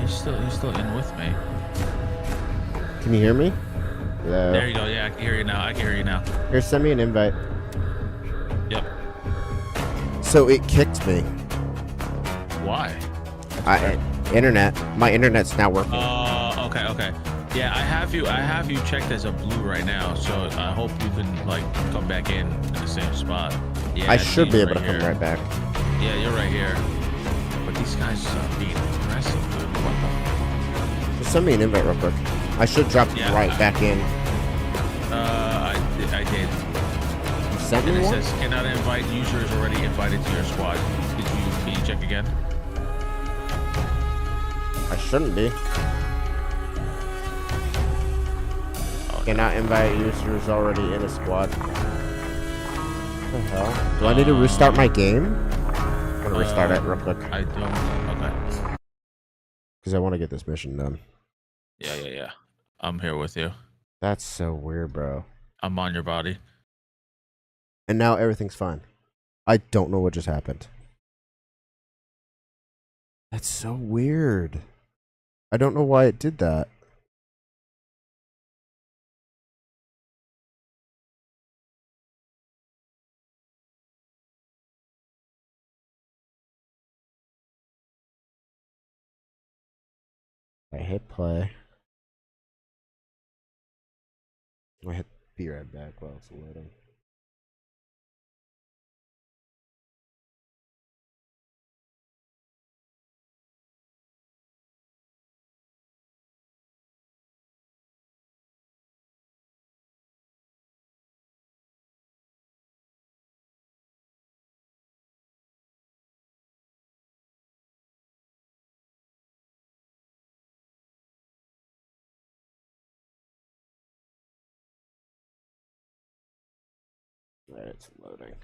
he's still in with me. Can you hear me? Hello? There you go. Yeah, I can hear you now. I can hear you now. Here, send me an invite. Yep. So it kicked me. Why? Internet. My internet's not working. Okay, okay. Yeah, I have you checked as a blue right now, so I hope you can like come back in the same spot. Yeah, I should be able right to come here. right back. Yeah, you're right here. But these guys are being aggressive, dude. What the? Just send me an invite real quick. I should drop right back in. I did. You sent And me it one? says cannot invite users already invited to your squad. Can you check again? I shouldn't be. Cannot invite users already in a squad. What the hell? Do I need to restart my game? I'm gonna restart it real quick. I don't. Okay. Because I want to get this mission done. Yeah. I'm here with you. That's so weird, bro. I'm on your body. And now everything's fine. I don't know what just happened. That's so weird. I don't know why it did that. I hit play. I hit be right back while it's loading. Alright, it's loading.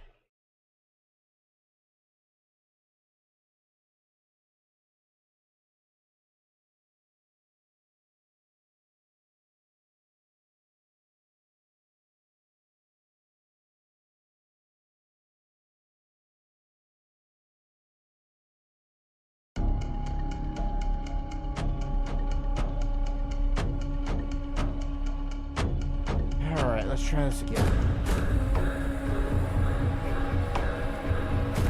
Alright, let's try this again.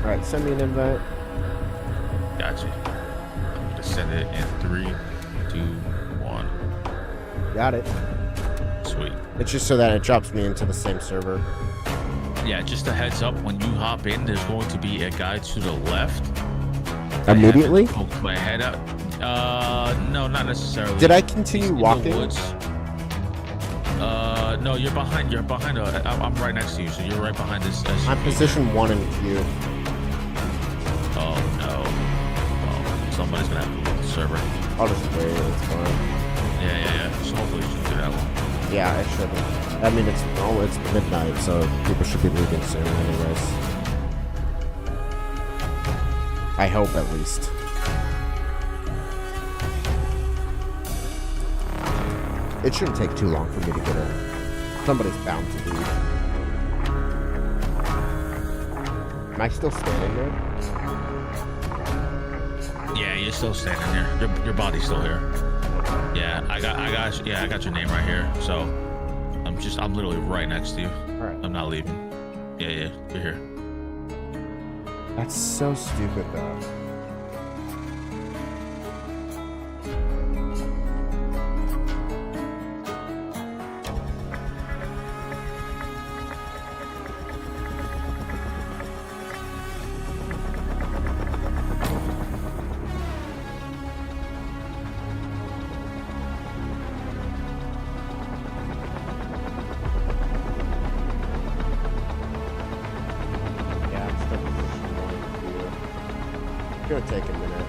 Alright, send me an invite. Gotcha. I'm gonna send it in 3, 2, 1. Got it. Sweet. It's just so that it drops me into the same server. Yeah, just a heads up, when you hop in, there's going to be a guy to the left. Immediately? I haven't poked my head out. No, not necessarily. Did I continue He's in the walking? woods. No, you're behind. I'm right next to you, so you're right behind this. I'm position 1 in queue. Oh no. Oh, somebody's gonna have to leave the server. I'll just wait. It's fine. Yeah. So hopefully you should do that one. Yeah, it shouldn't. I mean, it's midnight, so people should be leaving soon, anyways. I hope, at least. It shouldn't take too long for me to get in. Somebody's bound to leave. Am I still standing there? Yeah, you're still standing there. Your body's still here. Yeah, I got your name right here. So I'm literally right next to you. All right. I'm not leaving. Yeah, you're here. That's so stupid, though. Gonna take a minute.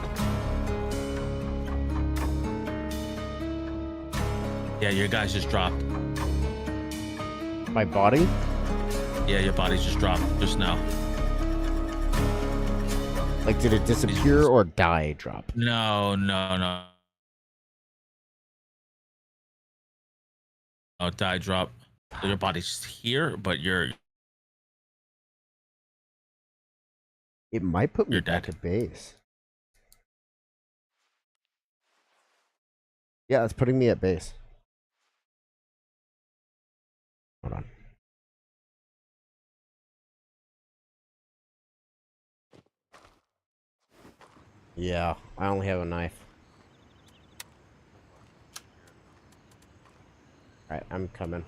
Yeah, your guys just dropped. My body? Yeah, your body just dropped just now. Like, did it disappear or die drop? No. Oh, die drop. So your body's here, but you're It might put me You're back dead. at base. Yeah, it's putting me at base. Hold on. Yeah, I only have a knife. Alright, I'm coming.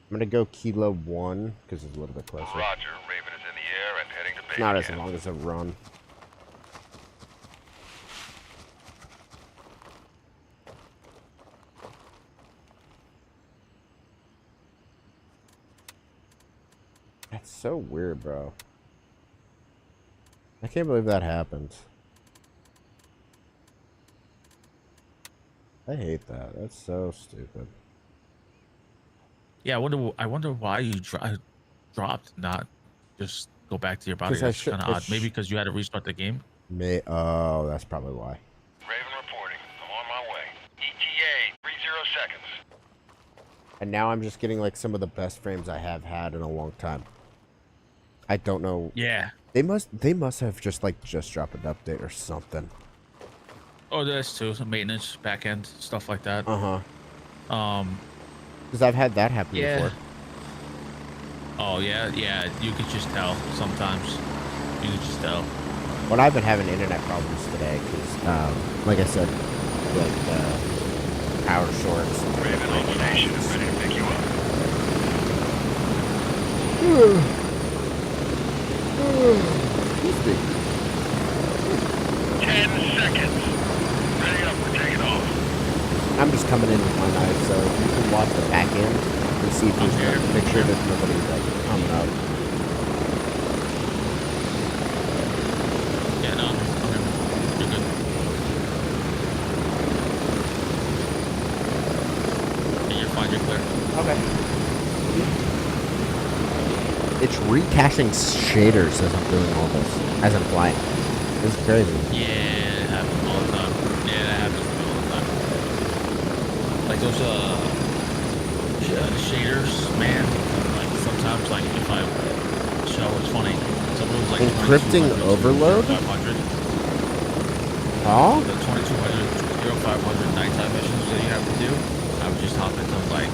I'm gonna go Kilo 1, because it's a little bit closer. Roger, Raven is in the air and heading to base. It's not as again. long as a run. That's so weird, bro. I can't believe that happened. I hate that. That's so stupid. Yeah, I wonder why you dropped, not just go back to your body. 'Cause I That's should- kind of I odd. Maybe because you had to restart the game. Oh, that's probably why. Raven reporting. I'm on my way. ETA, 30 seconds. And now I'm just getting like some of the best frames I have had in a long time. I don't know. Yeah. They must have just dropped an update or something. Oh, that's too. Some maintenance, back end, stuff like that. Uh-huh. Because I've had that happen before. Oh, yeah. You could just tell sometimes. You could just tell. Well, I've been having internet problems today because, like I said, like, power shorts. Raven on station is ready to pick you up. Excuse me. 10 seconds. Ready up, we're taking off. I'm just coming in with my knife, so you can watch the back end and see if there's no picture that nobody's like coming up. Yeah, no. Okay. You're good. Yeah, you're fine. You're clear. Okay. It's recaching shaders as I'm doing all this, as I'm flying. It's crazy. Yeah, it happens all the time. Yeah, that happens to me all the time. Like those shaders, man. Like sometimes, like if I show, it's funny. Someone was like Encrypting overload. 500. Oh. The 2200, 0500 nighttime missions that you have to do. I would just hop into like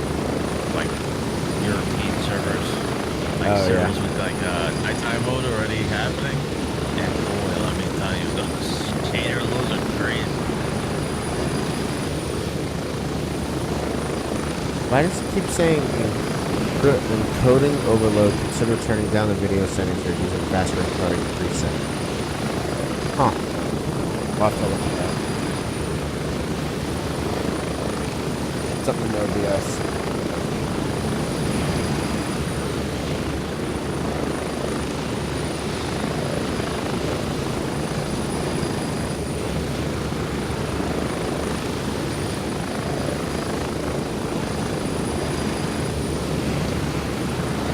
European servers. Like servers with like nighttime mode already happening. And boy, let me tell you, those shader loads are crazy. Why does it keep saying encoding overload? Consider turning down the video settings or using faster encoding preset. Huh. I'll have to look at that. Something in OBS.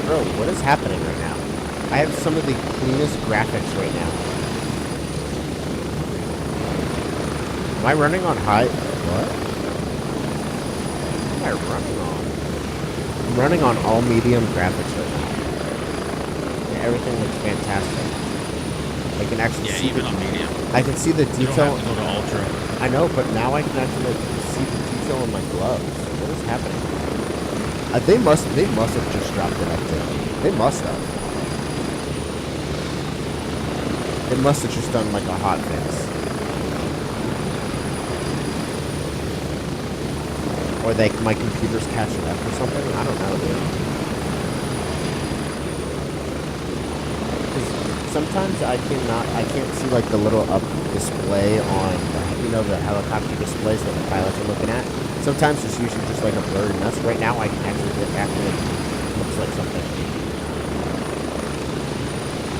Bro, what is happening right now? I have some of the cleanest graphics right now. Am I running on high? What? What am I running on? I'm running on all medium graphics right now. Yeah, everything looks fantastic. I can actually see even on medium. I can see the You detail. don't have to go to ultra. I know, but now I can actually see the detail in my gloves. What is happening? They must have just dropped it update. They must have. They must have just done like a hot fix. Or my computer's catching up or something. I don't know, dude. 'Cause sometimes I can't see like the little up display on, the helicopter displays that the pilots are looking at. Sometimes it's usually just like a blurry mess. Right now I can actually it looks like something.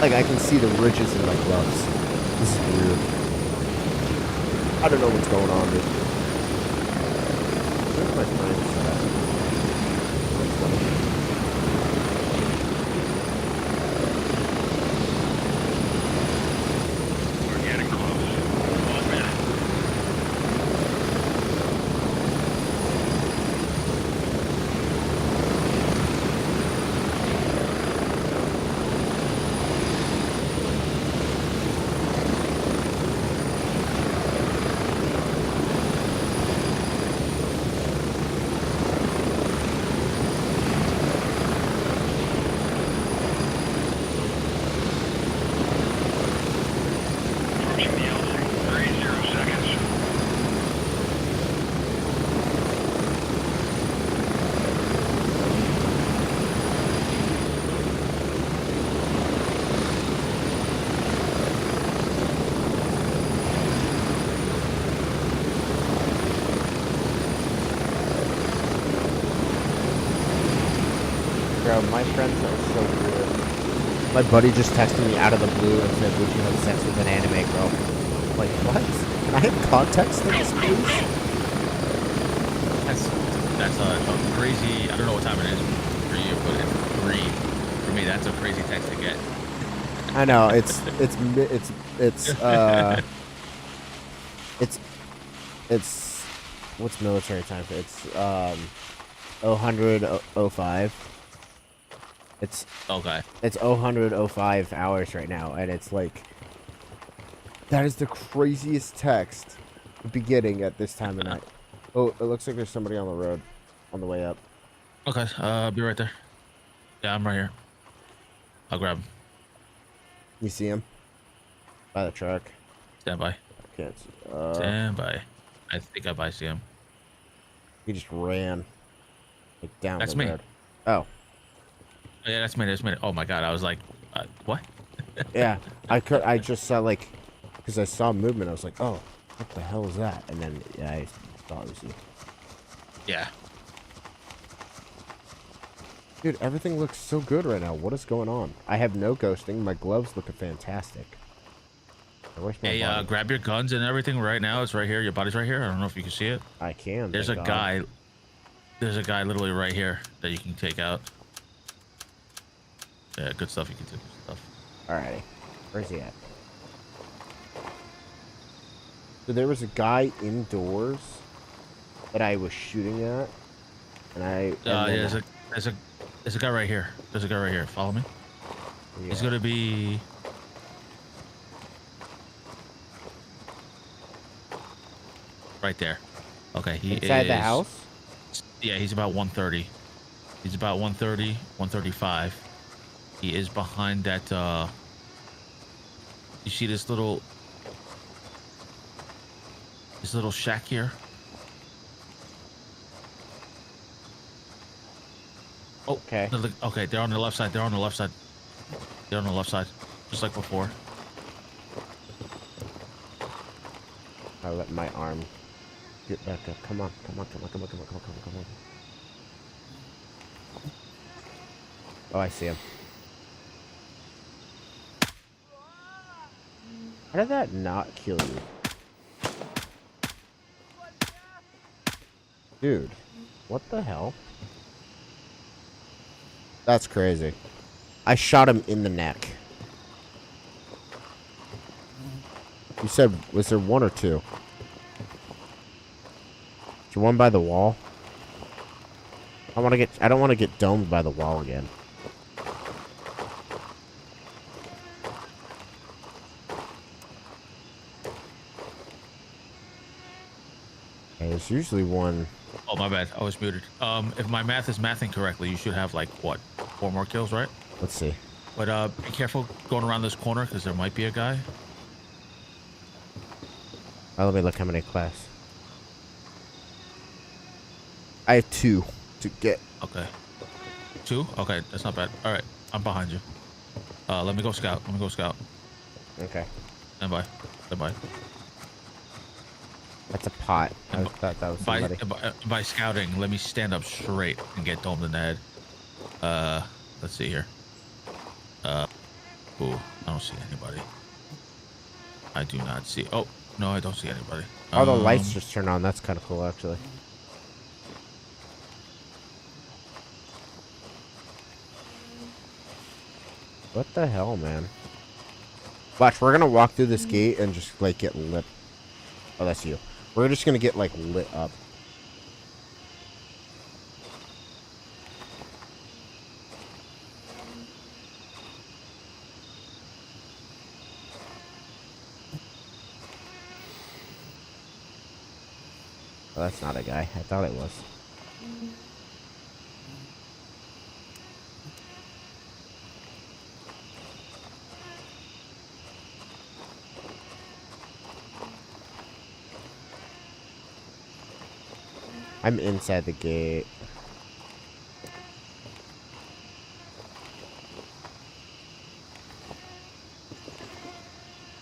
Like I can see the ridges in my gloves. This is weird. I don't know what's going on, dude. Where's my time set? We're getting close. 1 minute. my friends are so weird. My buddy just texted me out of the blue and said, "Would you have sex with an anime girl?" I'm like, what? Can I have context for this, please? That's a crazy. I don't know what time it is for you, but it's 3 for me. That's a crazy text to get. I know it's what's military time for? It's 05. It's Okay. It's 05 hours right now, and it's like that is the craziest text to be getting at this time of night. Oh, it looks like there's somebody on the road on the way up. Okay. I'll be right there. Yeah, I'm right here. I'll grab him. You see him by the truck? Stand by. I can't see. Stand by. I think I see him. He just ran like down That's the me. road. Oh. Oh, yeah, that's me. That's me. Oh my god, I was like, what? Yeah, I just saw like, because I saw movement. I was like, oh, what the hell is that? And then yeah, I thought it was you. Yeah. Dude, everything looks so good right now. What is going on? I have no ghosting. My gloves look fantastic. Hey, grab your guns and everything right now. It's right here. Your body's right here. I don't know if you can see it. I can. There's a guy. There's a guy literally right here that you can take out. Yeah, good stuff. You can take good stuff. Alrighty. Where's he at? So there was a guy indoors that I was shooting at, and yeah, there's a guy right here. There's a guy right here. Follow me. Yeah. He's gonna be. Right there. Okay, he inside the house. Yeah, he's about 130. He's about 130, 135. He is behind that. You see this little shack here? Oh, okay. Okay, they're on the left side. They're on the left side. They're on the left side, just like before. I let my arm get back up. Come on, come on, come on, come on, come on, come on, come on, come on. Oh, I see him. How did that not kill you? Dude, what the hell? That's crazy. I shot him in the neck. You said, was there one or two? Is there one by the wall? I don't want to get domed by the wall again. Okay, there's usually one. Oh, my bad. I was muted. If my math is mathing correctly, you should have like what, 4 more kills, right? Let's see. But be careful going around this corner because there might be a guy. Oh, let me look how many class. I have 2 to get. Okay. 2? Okay, that's not bad. All right, I'm behind you. Let me go scout. Let me go scout. Okay. Stand by. Stand by. That's a pot. I thought that was somebody. By scouting, let me stand up straight and get domed in the head. Let's see here. Ooh, I don't see anybody. I do not see. Oh, no, I don't see anybody. Oh, the lights just turned on. That's kind of cool, actually. What the hell, man? Watch, we're gonna walk through this gate and just, like, get lit. Oh, that's you. We're just gonna get, like, lit up. Oh, that's not a guy. I thought it was. I'm inside the gate.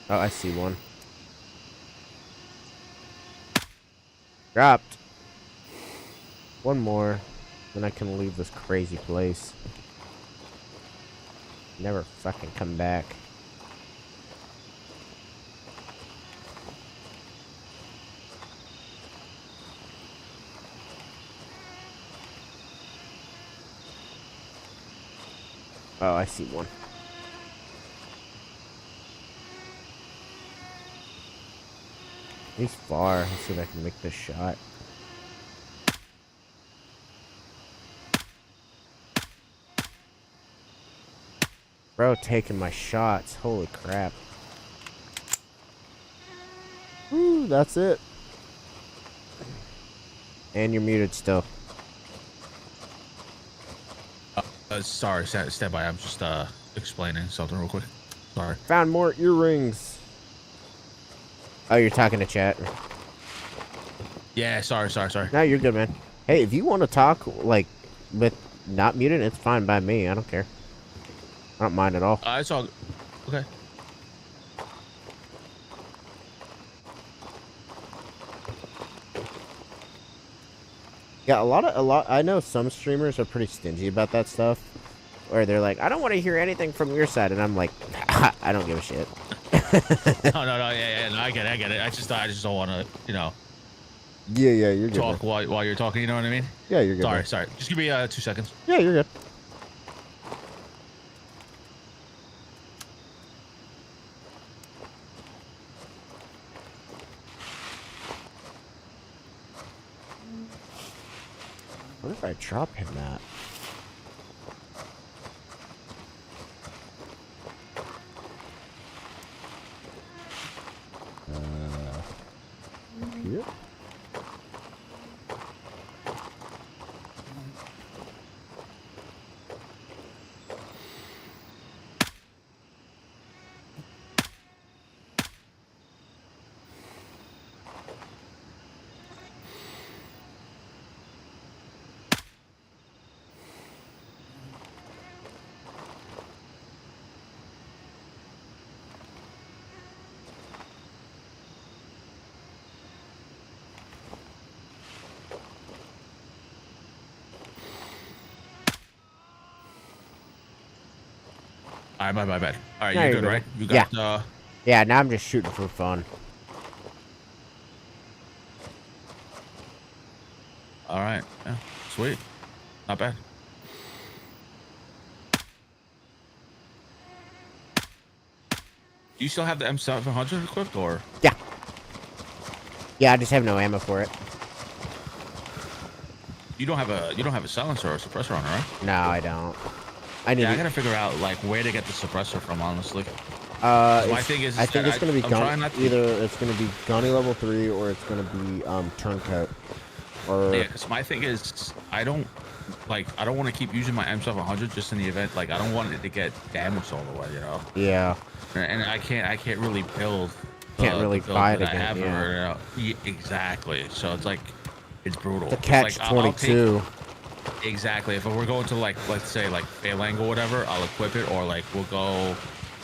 Oh, I see one. Dropped. One more. Then I can leave this crazy place. never fucking come back. Oh, I see one. He's far. Let's see if I can make this shot. Bro, taking my shots. Holy crap. Woo, that's it. And you're muted still. Sorry, stand by. I'm just explaining something real quick. Sorry. Found more earrings. Oh, you're talking to chat. Yeah, sorry. No, you're good, man. Hey, if you want to talk, like, with not muted, it's fine by me. I don't care. I don't mind at all. It's all okay. Yeah, a lot. I know some streamers are pretty stingy about that stuff, where they're like, I don't want to hear anything from your side, and I'm like, I don't give a shit. No, yeah, no, I get it. I just don't want to, Yeah, you're good. Talk while you're talking. You know what I mean? Yeah, you're good. Sorry. Just give me 2 seconds. Yeah, you're good. What if I drop him that? Here? All right, my bad. All right, No, you're you're good, good. right? You got Yeah, now I'm just shooting for fun. All right, yeah, sweet, not bad. Do you still have the M700 equipped, or? Yeah. Yeah, I just have no ammo for it. You don't have a silencer or a suppressor on it, right? No, I don't. I need. Yeah, I gotta figure out like where to get the suppressor from, honestly. My thing is I think it's gonna be either it's gonna be Gunny level 3 or it's gonna be Turncoat. Or yeah, because my thing is I don't want to keep using my M700 just in the event I don't want it to get damaged all the way, Yeah. And I can't really build. Can't really buy it again. Yeah, exactly. So it's brutal. The catch 22. Exactly. If we're going to let's say Phalango or whatever, I'll equip it, or we'll go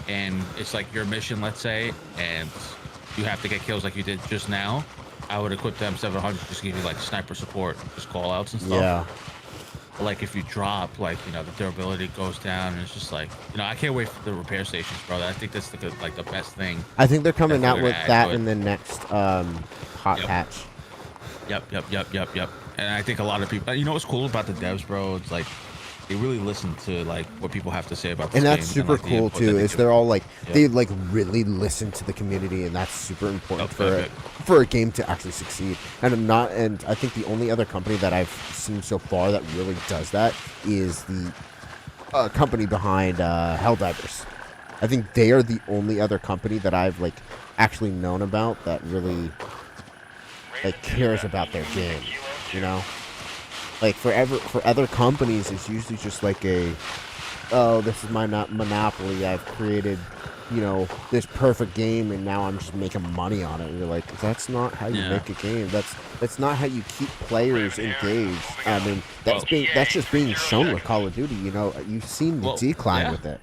and it's your mission, let's say, and you have to get kills like you did just now. I would equip the M700 just to give you sniper support, just call outs and stuff. Yeah. But if you drop, the durability goes down, and it's just I can't wait for the repair stations, bro. I think that's the best thing. I think they're coming out with that in the next hot patch. Yep. And I think a lot of people, what's cool about the devs, bro? It's they really listen to what people have to say about this and that's game, super cool too. Is they're all they really listen to the community, and that's super important for a game to actually succeed. And I think the only other company that I've seen so far that really does that is the company behind Helldivers. I think they are the only other company that I've actually known about that really cares about their game. For other companies, it's usually just this is my monopoly. I've created, this perfect game, and now I'm just making money on it. And you're like, that's not how you make a game. That's not how you keep players engaged. I mean, that's just being shown with Call of Duty. You've seen the decline with it.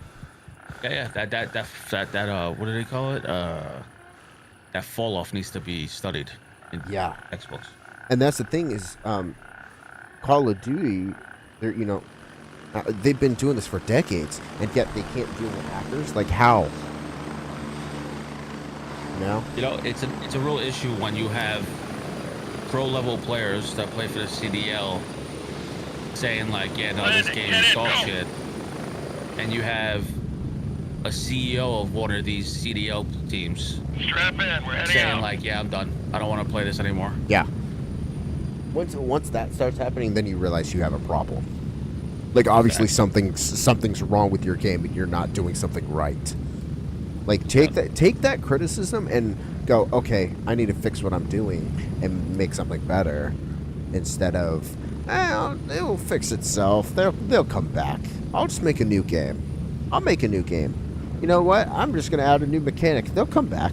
Yeah. That what do they call it? That fall off needs to be studied in Xbox. And that's the thing is, Call of Duty, They've been doing this for decades, and yet they can't deal with hackers. Like how? You know, it's a real issue when you have pro level players that play for the CDL saying like, yeah, no, this game is dog shit, and you have a CEO of one of these CDL teams Strap in, we're heading saying out. like, yeah, I'm done. I don't want to play this anymore. Yeah. Once that starts happening, then you realize you have a problem. Like obviously something's wrong with your game, and you're not doing something right. Like take that criticism and go, okay, I need to fix what I'm doing and make something better, instead of, it'll fix itself. They'll come back. I'll just make a new game. I'll make a new game. You know what? I'm just gonna add a new mechanic. They'll come back.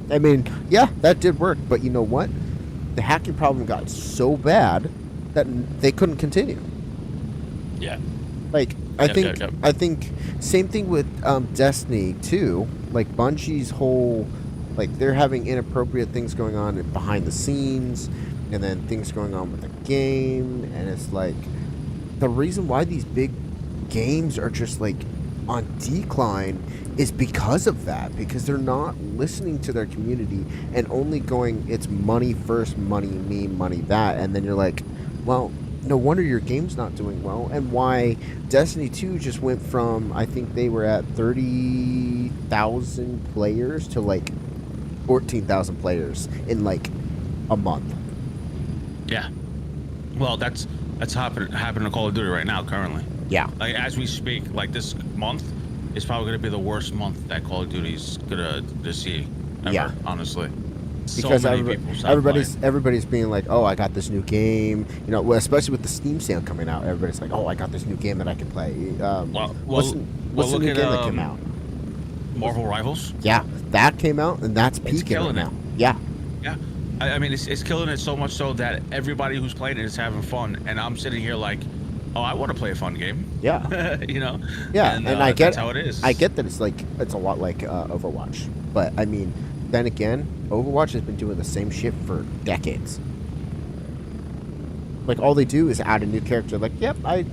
I mean, yeah, that did work, but you know what? The hacking problem got so bad that they couldn't continue. Yeah. Like I think same thing with Destiny 2. Like Bungie's whole, like they're having inappropriate things going on behind the scenes, and then things going on with the game, and it's like the reason why these big games are just like on decline is because of that, because they're not listening to their community and only going, it's money first, money me, money that, and then you're like, well, no wonder your game's not doing well. And why Destiny 2 just went from, I think they were at 30,000 players to like 14,000 players in like a month. Yeah. Well, that's happening to Call of Duty right now currently. Yeah. Like as we speak, like this month is probably going to be the worst month that Call of Duty's gonna see ever, Yeah. honestly. Because so many people everybody's being like, oh, I got this new game, you know, especially with the Steam sale coming out. Everybody's like, oh, I got this new game that I can play. What's the new game that came out? Marvel Rivals. Yeah, that came out, and that's peaking right now. Yeah. Yeah. I mean, it's killing it so much so that everybody who's playing it is having fun, and I'm sitting here like, oh, I want to play a fun game. Yeah. You know. Yeah, and I get that's how it is. I get that it's a lot like Overwatch, but I mean, then again, Overwatch has been doing the same shit for decades. Like all they do is add a new character. Like, yep, I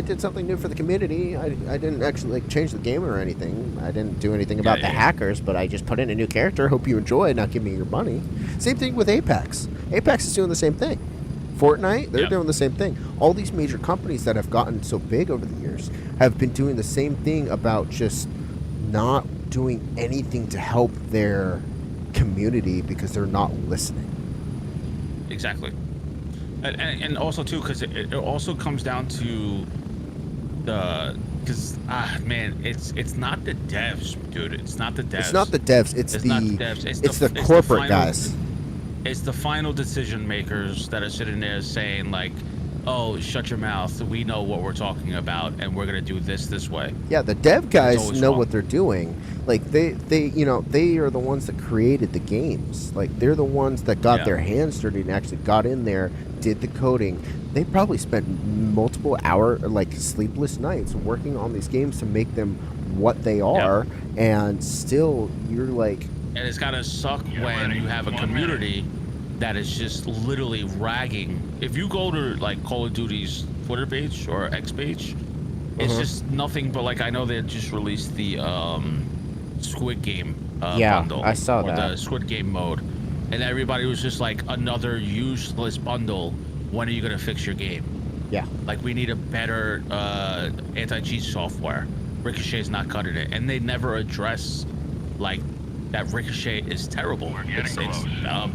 did something new for the community. I didn't actually like change the game or anything. I didn't do anything about the hackers, but I just put in a new character. Hope you enjoy. Now give me your money. Same thing with Apex. Apex is doing the same thing. Fortnite, they're doing the same thing. All these major companies that have gotten so big over the years have been doing the same thing about just not doing anything to help their community because they're not listening. Exactly. And also too, because it also comes down to because man, it's not the devs, dude. It's not the devs. It's not the devs. It's not the devs. It's the corporate guys. It's the final decision makers that are sitting there saying like, oh, shut your mouth. We know what we're talking about, and we're gonna do this way. Yeah, the dev guys know wrong. what they're doing. Like they are the ones that created the games. Like they're the ones that got their hands dirty and actually got in there, did the coding. They probably spent multiple like sleepless nights working on these games to make them what they are, and still you're like. And it's gotta suck when you have a community that is just literally ragging. If you go to like Call of Duty's Twitter page or X page, it's just nothing but like, I know they just released the Squid Game bundle. I saw or that. the Squid Game mode, and everybody was just like, another useless bundle. When are you gonna fix your game? Yeah. Like, we need a better anti-cheat software. Ricochet's not cutting it, and they never address like that. Ricochet is terrible. It's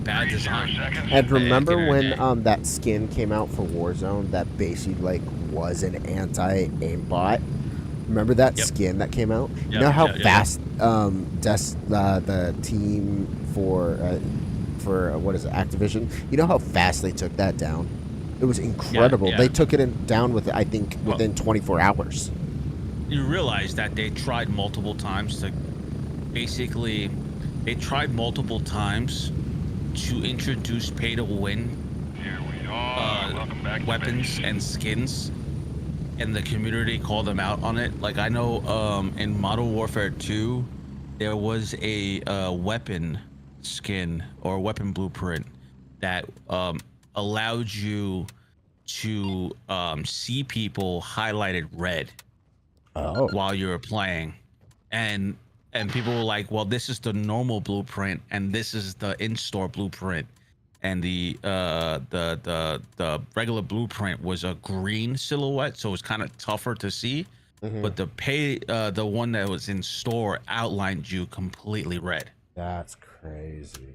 bad design. And remember when that skin came out for Warzone that basically like was an anti-aimbot? Remember that skin that came out? You know how fast the team for what is it, Activision? You know how fast they took that down? It was incredible. They took it down with, I think, within 24 hours. You realize that they tried multiple times to basically, to introduce pay to win weapons and skins, and the community called them out on it. Like, I know in Modern Warfare 2 there was a weapon skin or weapon blueprint that allowed you to see people highlighted red Oh. while you were playing, and people were like, well, this is the normal blueprint and this is the in-store blueprint, and the regular blueprint was a green silhouette, so it was kind of tougher to see. But the one that was in store outlined you completely red. That's crazy.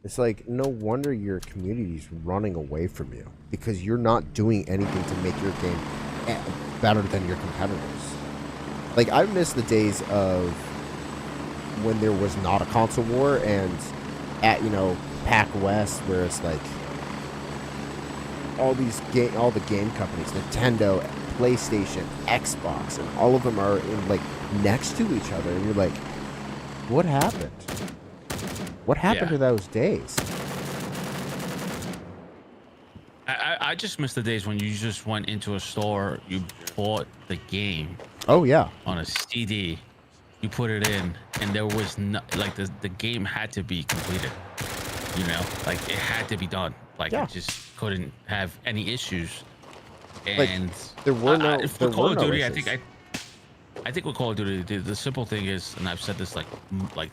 It's like, no wonder your community's running away from you, because you're not doing anything to make your game better than your competitors. Like, I miss the days of when there was not a console war, and at, you know, PAC West, where it's like all the game companies, Nintendo, PlayStation, Xbox, and all of them are in, like, next to each other, and you're like, what happened? What happened to those days? I just miss the days when you just went into a store, you bought the game. Oh yeah. On a CD, you put it in, and there was no, like, the game had to be completed. You know, like, it had to be done. Like, it just couldn't have any issues. And like, there were no for Call of Duty, issues. I think with Call of Duty, the simple thing is, and I've said this like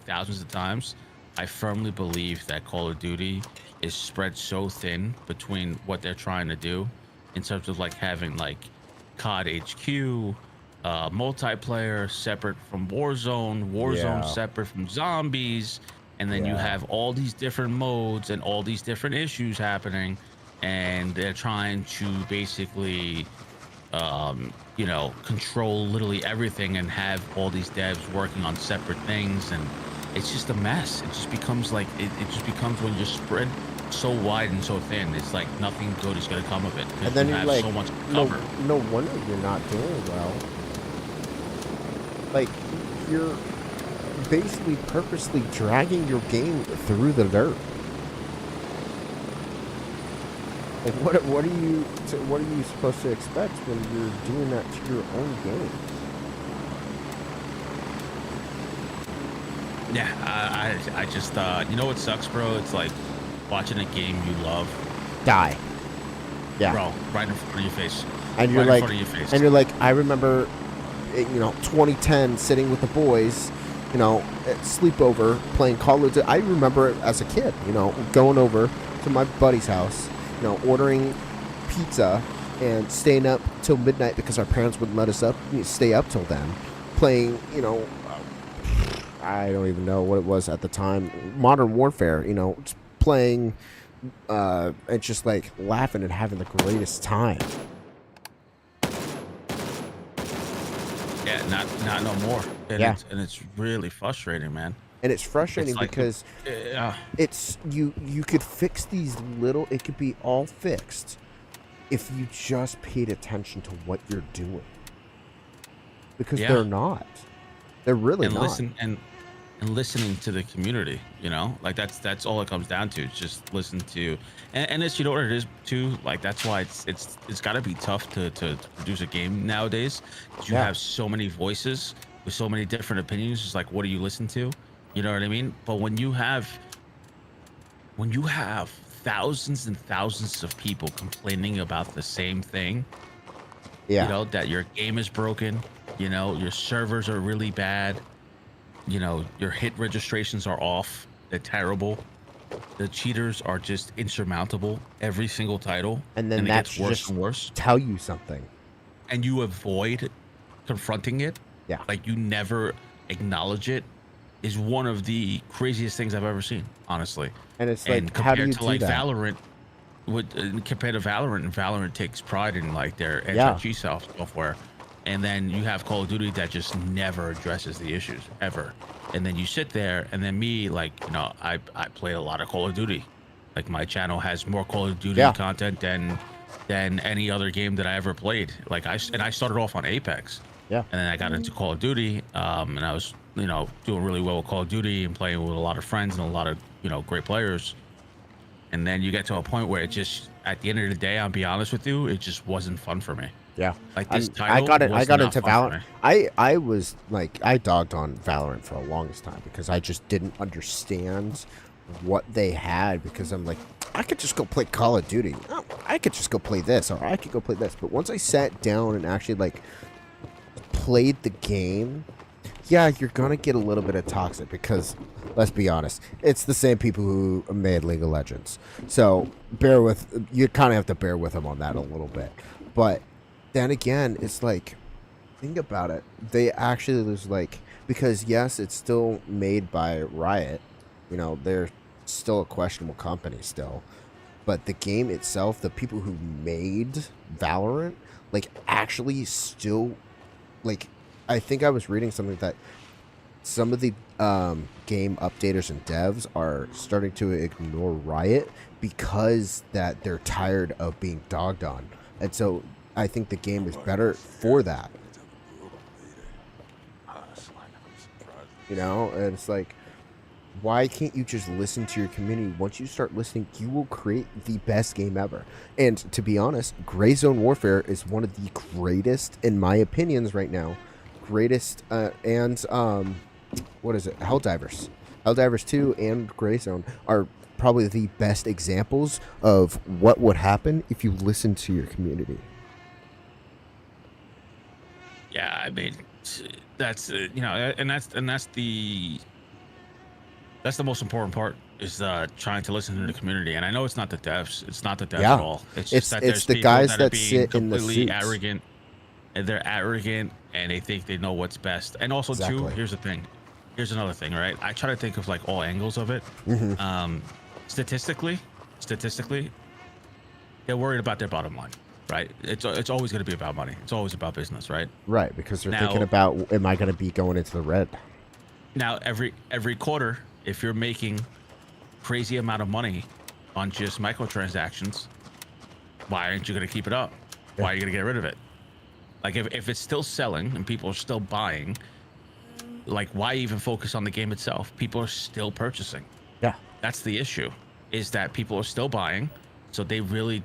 thousands of times, I firmly believe that Call of Duty is spread so thin between what they're trying to do in terms of, like, having, like, COD HQ, multiplayer separate from Warzone separate from zombies, and then you have all these different modes and all these different issues happening, and they're trying to basically you know, control literally everything and have all these devs working on separate things, and it's just a mess. It just becomes like it just becomes, when you're spread so wide and so thin, it's like nothing good is going to come of it, and then you you're have like, so much to cover. no wonder you're not doing well. Like, you're basically purposely dragging your game through the dirt. Like, what are you supposed to expect when you're doing that to your own game? Yeah, I just you know what sucks, bro? It's like watching a game you love Die. Yeah, bro, right in front of your face. and you're right like, in front of your face. and you're like, I remember, you know, 2010, sitting with the boys, you know, at sleepover playing Call of Duty. I remember it as a kid, you know, going over to my buddy's house, you know, ordering pizza and staying up till midnight because our parents wouldn't let us stay up till then, playing, you know, I don't even know what it was at the time, Modern Warfare, you know, just playing, and just like laughing and having the greatest time. Yeah, not no more. And Yeah. it's really frustrating, man. And it's frustrating It's like because it's you could fix these little, it could be all fixed if you just paid attention to what you're doing. Because they're not. They're really and not. listening to the community, you know, like that's all it comes down to. It's just listen to, and it's, you know what it is too, like that's why it's got to be tough to produce a game nowadays, because you have so many voices with so many different opinions. Just like, what do you listen to? You know what I mean? But when you have thousands and thousands of people complaining about the same thing, you know, that your game is broken, you know, your servers are really bad, you know, your hit registrations are off, they're terrible, the cheaters are just insurmountable every single title, and then it that's gets worse just and worse, tell you something, and you avoid confronting it. Like, you never acknowledge it, is one of the craziest things I've ever seen, honestly. And it's like, how do you do that? Valorant, compared to Valorant, and Valorant takes pride in, like, their anti-cheat software, and then you have Call of Duty that just never addresses the issues ever. And then you sit there, and then me, like, you know, I play a lot of Call of Duty. Like, my channel has more Call of Duty content than any other game that I ever played. Like, I started off on Apex. And then I got into Call of Duty, and I was, you know, doing really well with Call of Duty and playing with a lot of friends and a lot of, you know, great players. And then you get to a point where it just, at the end of the day, I'll be honest with you, it just wasn't fun for me. Like, this title I got into Valorant. I was like, I dogged on Valorant for the longest time because I just didn't understand what they had, because I'm like, I could just go play Call of Duty. Oh, I could just go play this, or I could go play this. But once I sat down and actually like played the game, yeah, you're gonna get a little bit of toxic because, let's be honest, it's the same people who made League of Legends. So you kind of have to bear with them on that a little bit. But then again, it's like, think about it. They actually was like, because yes, it's still made by Riot. You know, they're still a questionable company still. But the game itself, the people who made Valorant, like actually still, like, I think I was reading something that some of the game updaters and devs are starting to ignore Riot because that they're tired of being dogged on. And so I think the game is better for that. You know, and it's like, why can't you just listen to your community? Once you start listening, you will create the best game ever. And to be honest, Gray Zone Warfare is one of the greatest, in my opinions right now, greatest, and what is it? Helldivers. Helldivers 2 and Gray Zone are probably the best examples of what would happen if you listen to your community. Yeah, I mean, that's you know, and that's the most important part is trying to listen to the community. And I know it's not the devs. It's not the devs at all. It's just that it's there's the people guys that being sit in the completely suits. arrogant, and they're arrogant, and they think they know what's best. And also, too, Exactly. here's the thing. Here's another thing, right? I try to think of like all angles of it. Statistically, they're worried about their bottom line, right? It's always going to be about money. It's always about business, right? Right, because they're thinking about, am I going to be going into the red? Now, every quarter, if you're making crazy amount of money on just microtransactions, why aren't you going to keep it up? Why are you going to get rid of it? Like, if it's still selling and people are still buying, like, why even focus on the game itself? People are still purchasing. Yeah. That's the issue, is that people are still buying, so they really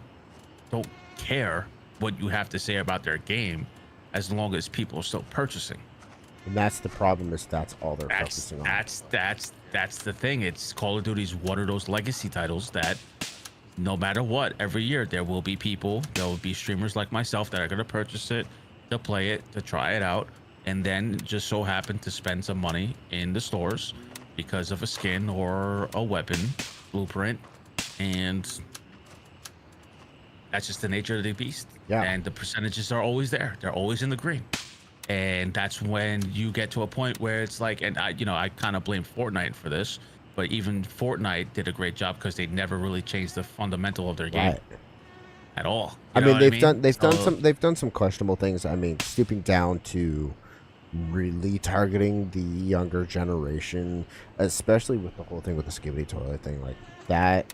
don't care what you have to say about their game as long as people are still purchasing. And that's the problem, is that's all they're focusing on. That's the thing. It's Call of Duty's one of those legacy titles that no matter what, every year there will be people, there will be streamers like myself that are going to purchase it, to play it, to try it out, and then just so happen to spend some money in the stores because of a skin or a weapon blueprint, and that's just the nature of the beast. Yeah. And the percentages are always there. They're always in the green. And that's when you get to a point where it's like, and I kind of blame Fortnite for this, but even Fortnite did a great job because they never really changed the fundamental of their game at all. I mean, they've done some questionable things. I mean, stooping down to really targeting the younger generation, especially with the whole thing with the skibbity toilet thing like that.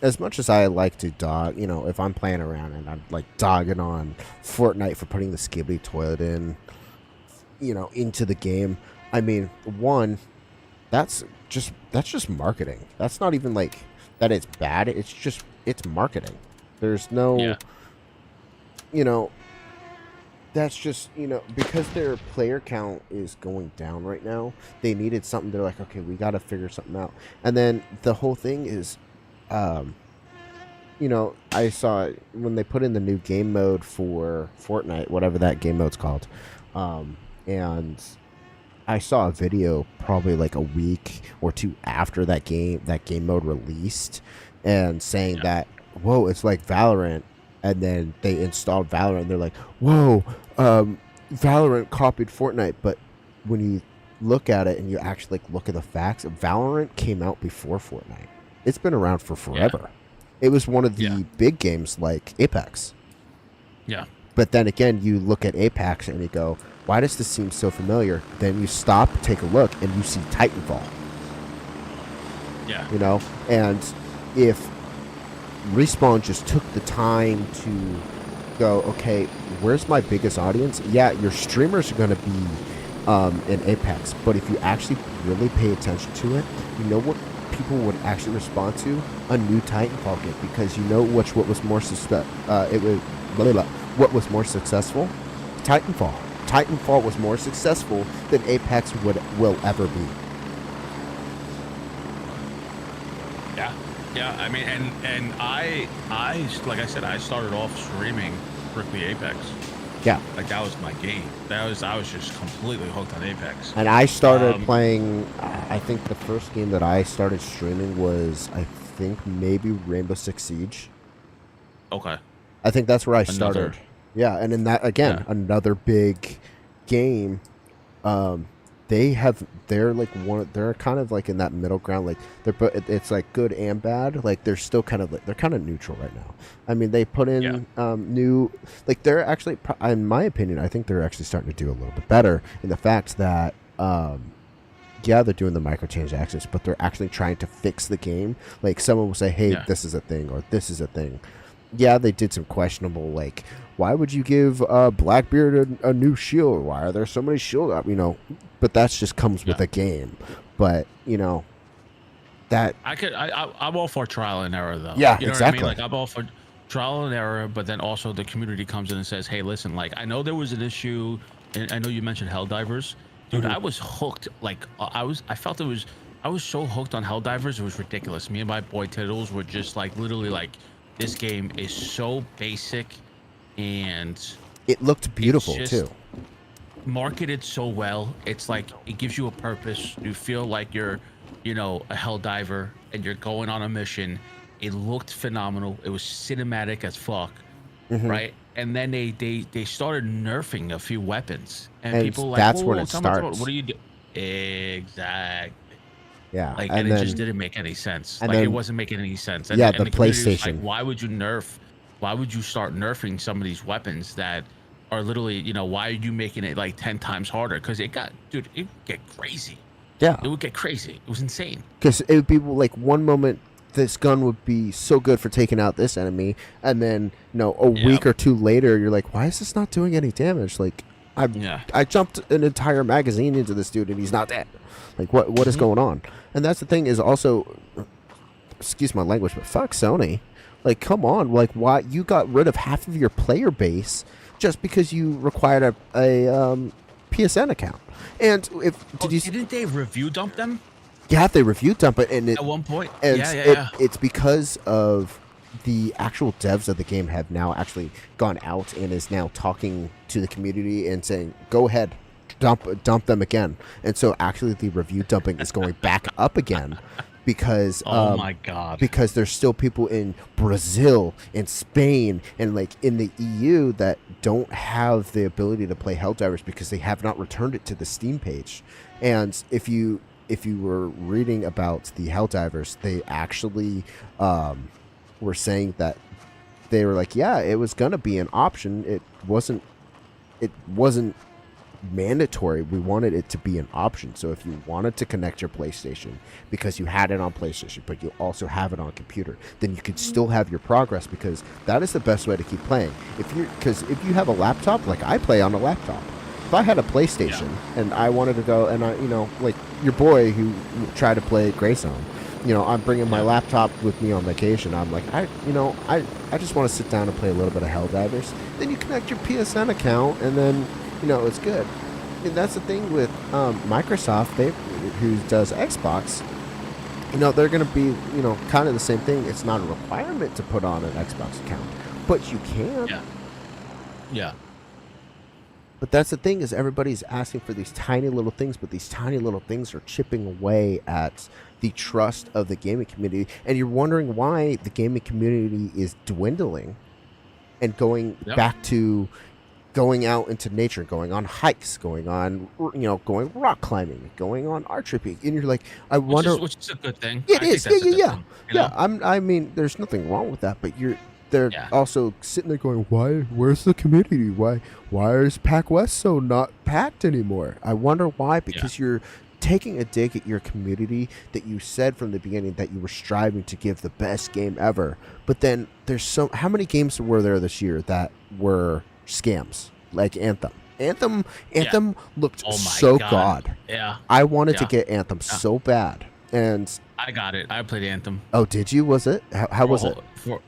As much as I like to dog, if I'm playing around and I'm like dogging on Fortnite for putting the skibbity toilet in, into the game. I mean, one, that's just marketing. That's not even like that it's bad. It's marketing. There's no, that's just, because their player count is going down right now, they needed something. They're like, okay, we got to figure something out. And then the whole thing is, I saw when they put in the new game mode for Fortnite, whatever that game mode's called, and I saw a video probably like a week or two after that game mode released, and saying that, whoa, it's like Valorant. And then they installed Valorant, and they're like, whoa, Valorant copied Fortnite. But when you look at it and you actually look at the facts, Valorant came out before Fortnite. It's been around for forever. Yeah. It was one of the big games like Apex. Yeah. But then again, you look at Apex and you go, why does this seem so familiar? Then you stop, take a look, and you see Titanfall. Yeah. And if Respawn just took the time to go, okay, where's my biggest audience? Yeah, your streamers are going to be in Apex. But if you actually really pay attention to it, you know what people would actually respond to? A new Titanfall game, because what was more what was more successful? Titanfall. Titanfall was more successful than Apex will ever be. Yeah. Yeah, I mean, and I like I said, I started off streaming strictly Apex. Yeah. Like that was my game. I was just completely hooked on Apex. And I started playing, I think the first game that I started streaming was, I think, maybe Rainbow Six Siege. Okay. I think that's where I started. Yeah, and in that, again, another big game. They're like they're kind of like in that middle ground. Like it's like good and bad. Like they're still kind of they're kind of neutral right now. I mean, they put in new, like they're actually, in my opinion, I think they're actually starting to do a little bit better in the fact that, yeah, they're doing the microtransactions, but they're actually trying to fix the game. Like someone will say, hey, this is a thing, or this is a thing. Yeah, they did some questionable, like, why would you give Blackbeard a new shield? Why are there so many shield up? You know, but that's just comes with a game. But you know, that I'm all for trial and error though. Yeah, you know exactly. what I mean? Like I'm all for trial and error, but then also the community comes in and says, hey, listen, like I know there was an issue, and I know you mentioned Helldivers, dude. I was hooked. Like I was so hooked on Helldivers, it was ridiculous. Me and my boy Tiddles were just like literally like, this game is so basic, and it looked beautiful too. Marketed so well. It's like it gives you a purpose. You feel like you're, you know, a hell diver and you're going on a mission. It looked phenomenal. It was cinematic as fuck, right? And then they started nerfing a few weapons, and people like, that's when it starts. What do you do? Exactly. Yeah, like, and it just didn't make any sense. And like then, it wasn't making any sense. And, yeah, and the PlayStation. Like, why would you nerf? Why would you start nerfing some of these weapons that are literally, you know, why are you making it like 10 times harder? Because it would get crazy. Yeah, it would get crazy. It was insane. Because it would be like one moment this gun would be so good for taking out this enemy, and then a week or two later you're like, why is this not doing any damage? Like I jumped an entire magazine into this dude and he's not dead. Like what is going on? And that's the thing is also, excuse my language, but fuck Sony. Like, come on, like why you got rid of half of your player base just because you required a PSN account? And didn't they review dump them? Yeah, they review dump it, and at one point, it's because of the actual devs of the game have now actually gone out and is now talking to the community and saying, go ahead, dump them again. And so actually the review dumping is going back up again because oh my god, because there's still people in Brazil and Spain and like in the EU that don't have the ability to play Helldivers because they have not returned it to the Steam page. And if you were reading about the Helldivers, they actually were saying that they were like, yeah, it was gonna be an option. It wasn't mandatory. We wanted it to be an option. So if you wanted to connect your PlayStation because you had it on PlayStation, but you also have it on computer, then you could still have your progress, because that is the best way to keep playing. Because if you have a laptop, like I play on a laptop. If I had a PlayStation and I wanted to go and like your boy who tried to play Greystone, I'm bringing my laptop with me on vacation. I'm like, I just want to sit down and play a little bit of Helldivers. Then you connect your PSN account and then, it's good. And that's the thing with Microsoft, who does Xbox. They're going to be, kind of the same thing. It's not a requirement to put on an Xbox account, but you can. Yeah. But that's the thing, is everybody's asking for these tiny little things, but these tiny little things are chipping away at the trust of the gaming community. And you're wondering why the gaming community is dwindling and going back to going out into nature, going on hikes, going on, going rock climbing, going on archery. And you're like, I wonder... Which is a good thing. It is. Yeah. I mean, there's nothing wrong with that, but they're also sitting there going, where's the community? Why is Pac West so not packed anymore? I wonder why, because you're taking a dig at your community that you said from the beginning that you were striving to give the best game ever. But then how many games were there this year that were scams? Like Anthem. Anthem looked so god. Yeah. I wanted to get Anthem so bad. And I got it. I played Anthem. Oh, did you? Was it? How was it? For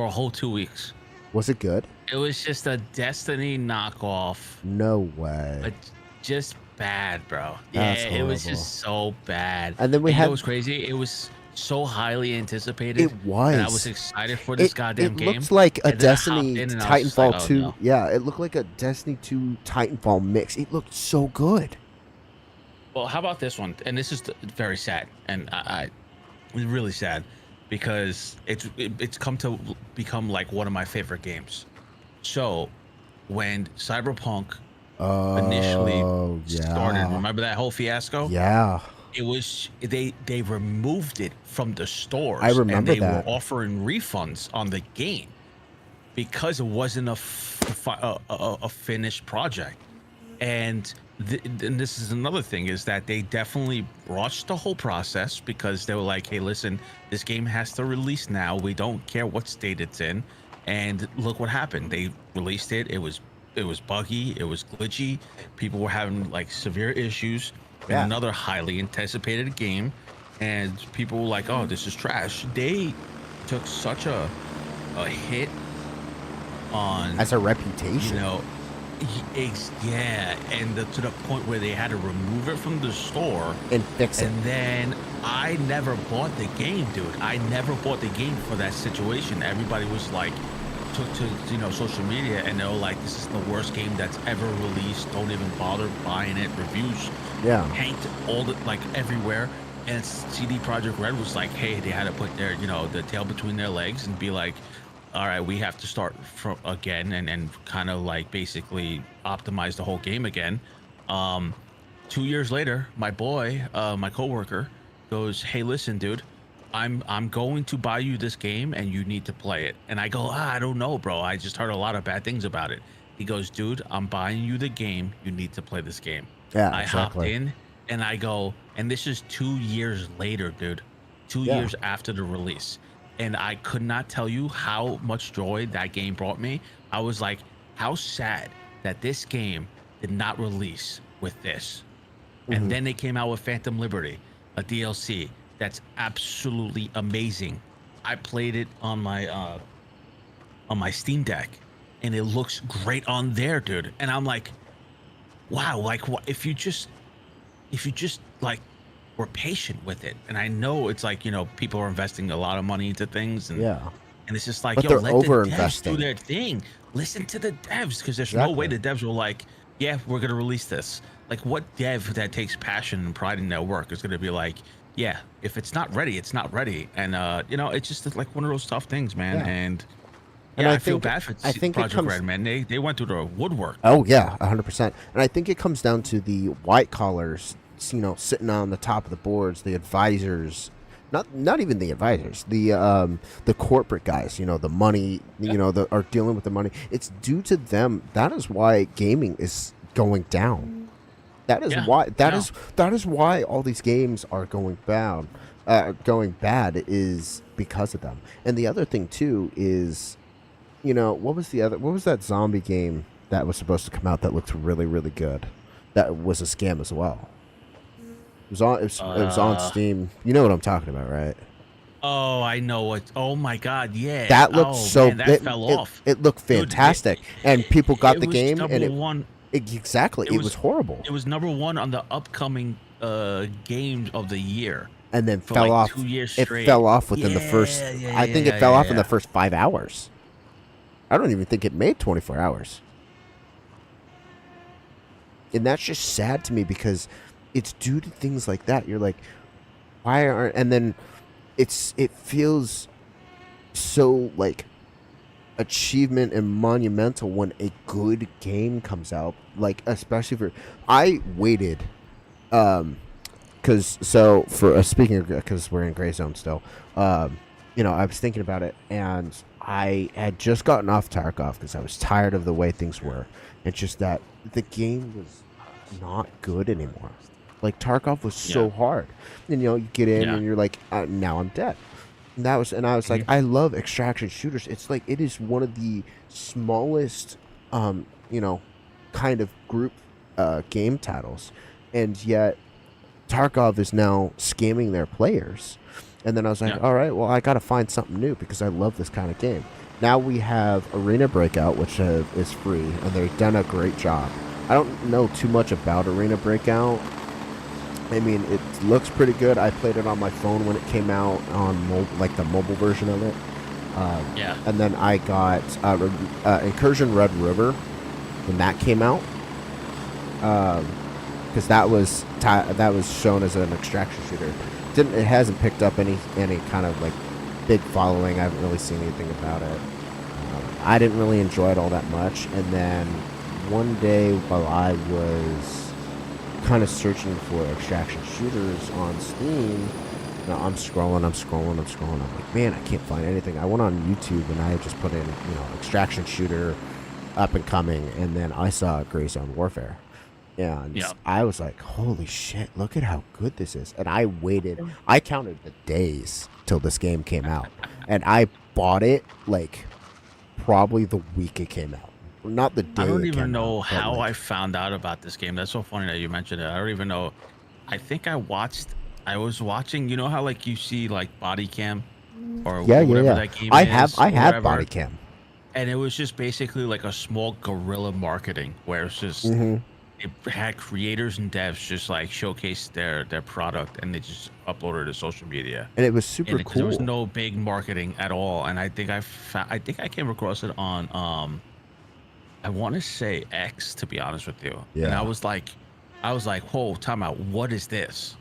a whole 2 weeks. Was it good? It was just a Destiny knockoff. No way. But just bad, bro. That's it was just so bad. And then we had... It was crazy. It was so highly anticipated. It was. And I was excited for this goddamn game. It looked like a and then I hopped Destiny in and I was just Titanfall like, oh, 2. no. Yeah, it looked like a Destiny 2 Titanfall mix. It looked so good. Well, how about this one? And this is very sad, and I it's really sad because it's come to become like one of my favorite games. So when Cyberpunk initially started, remember that whole fiasco? Yeah. It was they removed it from the stores. I remember and they that. were offering refunds on the game because it wasn't a finished project. And this is another thing, is that they definitely rushed the whole process because they were like, hey, listen, this game has to release now. We don't care what state it's in. And look what happened. They released it. It was buggy. It was glitchy. People were having like severe issues. Yeah. Another highly anticipated game. And people were like, oh, this is trash. They took such a hit on, As a reputation. you know, yeah, and to the point where they had to remove it from the store And fix it. and then I never bought the game, dude. I never bought the game for that situation. Everybody was like, took to social media, and they were like, this is the worst game that's ever released. Don't even bother buying it. Reviews tanked all the like everywhere. And CD Projekt Red was like, hey, they had to put their the tail between their legs and be like, all right, we have to start from again and kind of like basically optimize the whole game again. 2 years later, my boy, my coworker, goes, hey, listen, dude, I'm going to buy you this game and you need to play it. And I go, I don't know, bro. I just heard a lot of bad things about it. He goes, dude, I'm buying you the game. You need to play this game. Yeah, I exactly. hopped in and I go, and this is 2 years later, dude. 2 years after the release. And I could not tell you how much joy that game brought me. I was like, how sad that this game did not release with this. And then they came out with Phantom Liberty, a DLC that's absolutely amazing. I played it on my Steam Deck, and it looks great on there, dude. And I'm like, wow, like what if you just like were patient with it. And I know it's like, people are investing a lot of money into things, and and it's just like, But yo, they're let the devs over-investing. do their thing. Listen to the devs, because there's no way the devs were like, yeah, we're gonna release this. Like, what dev that takes passion and pride in their work is gonna be like, yeah, if it's not ready, it's not ready. And it's just like one of those tough things, man. And I feel bad for Project Red, man. They went through the woodwork. Oh yeah, 100%. And I think it comes down to the white collars, sitting on the top of the boards, the advisors, not even the advisors, the corporate guys, the money, are dealing with the money. It's due to them. That is why gaming is going down. That is why that is why all these games are going bad. Is because of them. And the other thing too is, what was that zombie game that was supposed to come out that looked really, really good? That was a scam as well. It was on Steam. You know what I'm talking about, right? Oh, I know what. Oh my God, yeah. That looked that fell off. It looked fantastic, and people got the game, and it was horrible. It was #1 on the upcoming game of the year, and then for fell like off. 2 years It straight. fell off within the first. I think it fell off in the first 5 hours. I don't even think it made 24 hours. And that's just sad to me because it's due to things like that. You're like, why aren't? And then it feels so like achievement and monumental when a good game comes out. Like, especially I waited, because speaking of, because we're in Gray Zone still, I was thinking about it, and I had just gotten off Tarkov because I was tired of the way things were. It's just that the game was not good anymore. Like, Tarkov was so hard, and you get in and you're like, now I'm dead. And I was like, I love extraction shooters. It's like, it is one of the smallest, kind of group game titles, and yet Tarkov is now scamming their players. And then I was like, all right, well, I got to find something new because I love this kind of game. Now we have Arena Breakout, which is free, and they've done a great job. I don't know too much about Arena Breakout. I mean, it looks pretty good. I played it on my phone when it came out on like the mobile version of it. Yeah. And then I got Incursion Red River when that came out, because that was shown as an extraction shooter. It hasn't picked up any kind of like big following. I haven't really seen anything about it. I didn't really enjoy it all that much. And then one day while I was kind of searching for extraction shooters on Steam, I'm scrolling. I'm like, man, I can't find anything. I went on YouTube and I just put in, extraction shooter up and coming, and then I saw Gray Zone Warfare. And I was like, holy shit, look at how good this is. And I waited. I counted the days till this game came out. And I bought it, like, probably the week it came out. Not the day. I don't even know how I found out about this game. That's so funny that you mentioned it. I don't even know. I think I was watching, you know how, like, you see, like, body cam? Or whatever that game I is? I have body cam. And it was just basically like a small guerrilla marketing where it's just... It had creators and devs just like showcase their product, and they just uploaded it to social media. And it was super cool. There was no big marketing at all, and I think I came across it on I want to say X, to be honest with you. Yeah. And I was like, whoa, time out. What is this?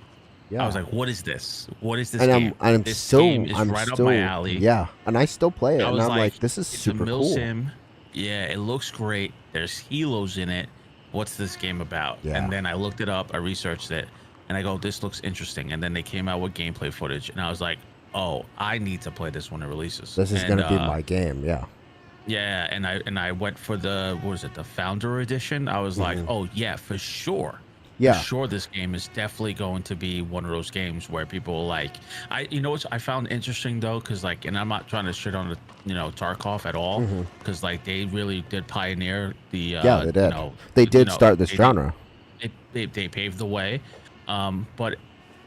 Yeah. I was like, what is this? What is this game? This game is right up my alley. Yeah. And I still play it, and I'm like, this is super cool. It's a sim. Yeah, it looks great. There's helos in it. What's this game about? Yeah. And then I looked it up, I researched it, and I go, this looks interesting. And then they came out with gameplay footage, and I was like, oh, I need to play this when it releases. This is going to be my game. Yeah. Yeah. And I went for the Founder Edition. I was like, oh yeah, for sure. Yeah. For sure, this game is definitely going to be one of those games where people like, what I found interesting though, because like, and I'm not trying to shit on Tarkov at all, because like they really did pioneer the they did. They did start this genre. They paved the way, but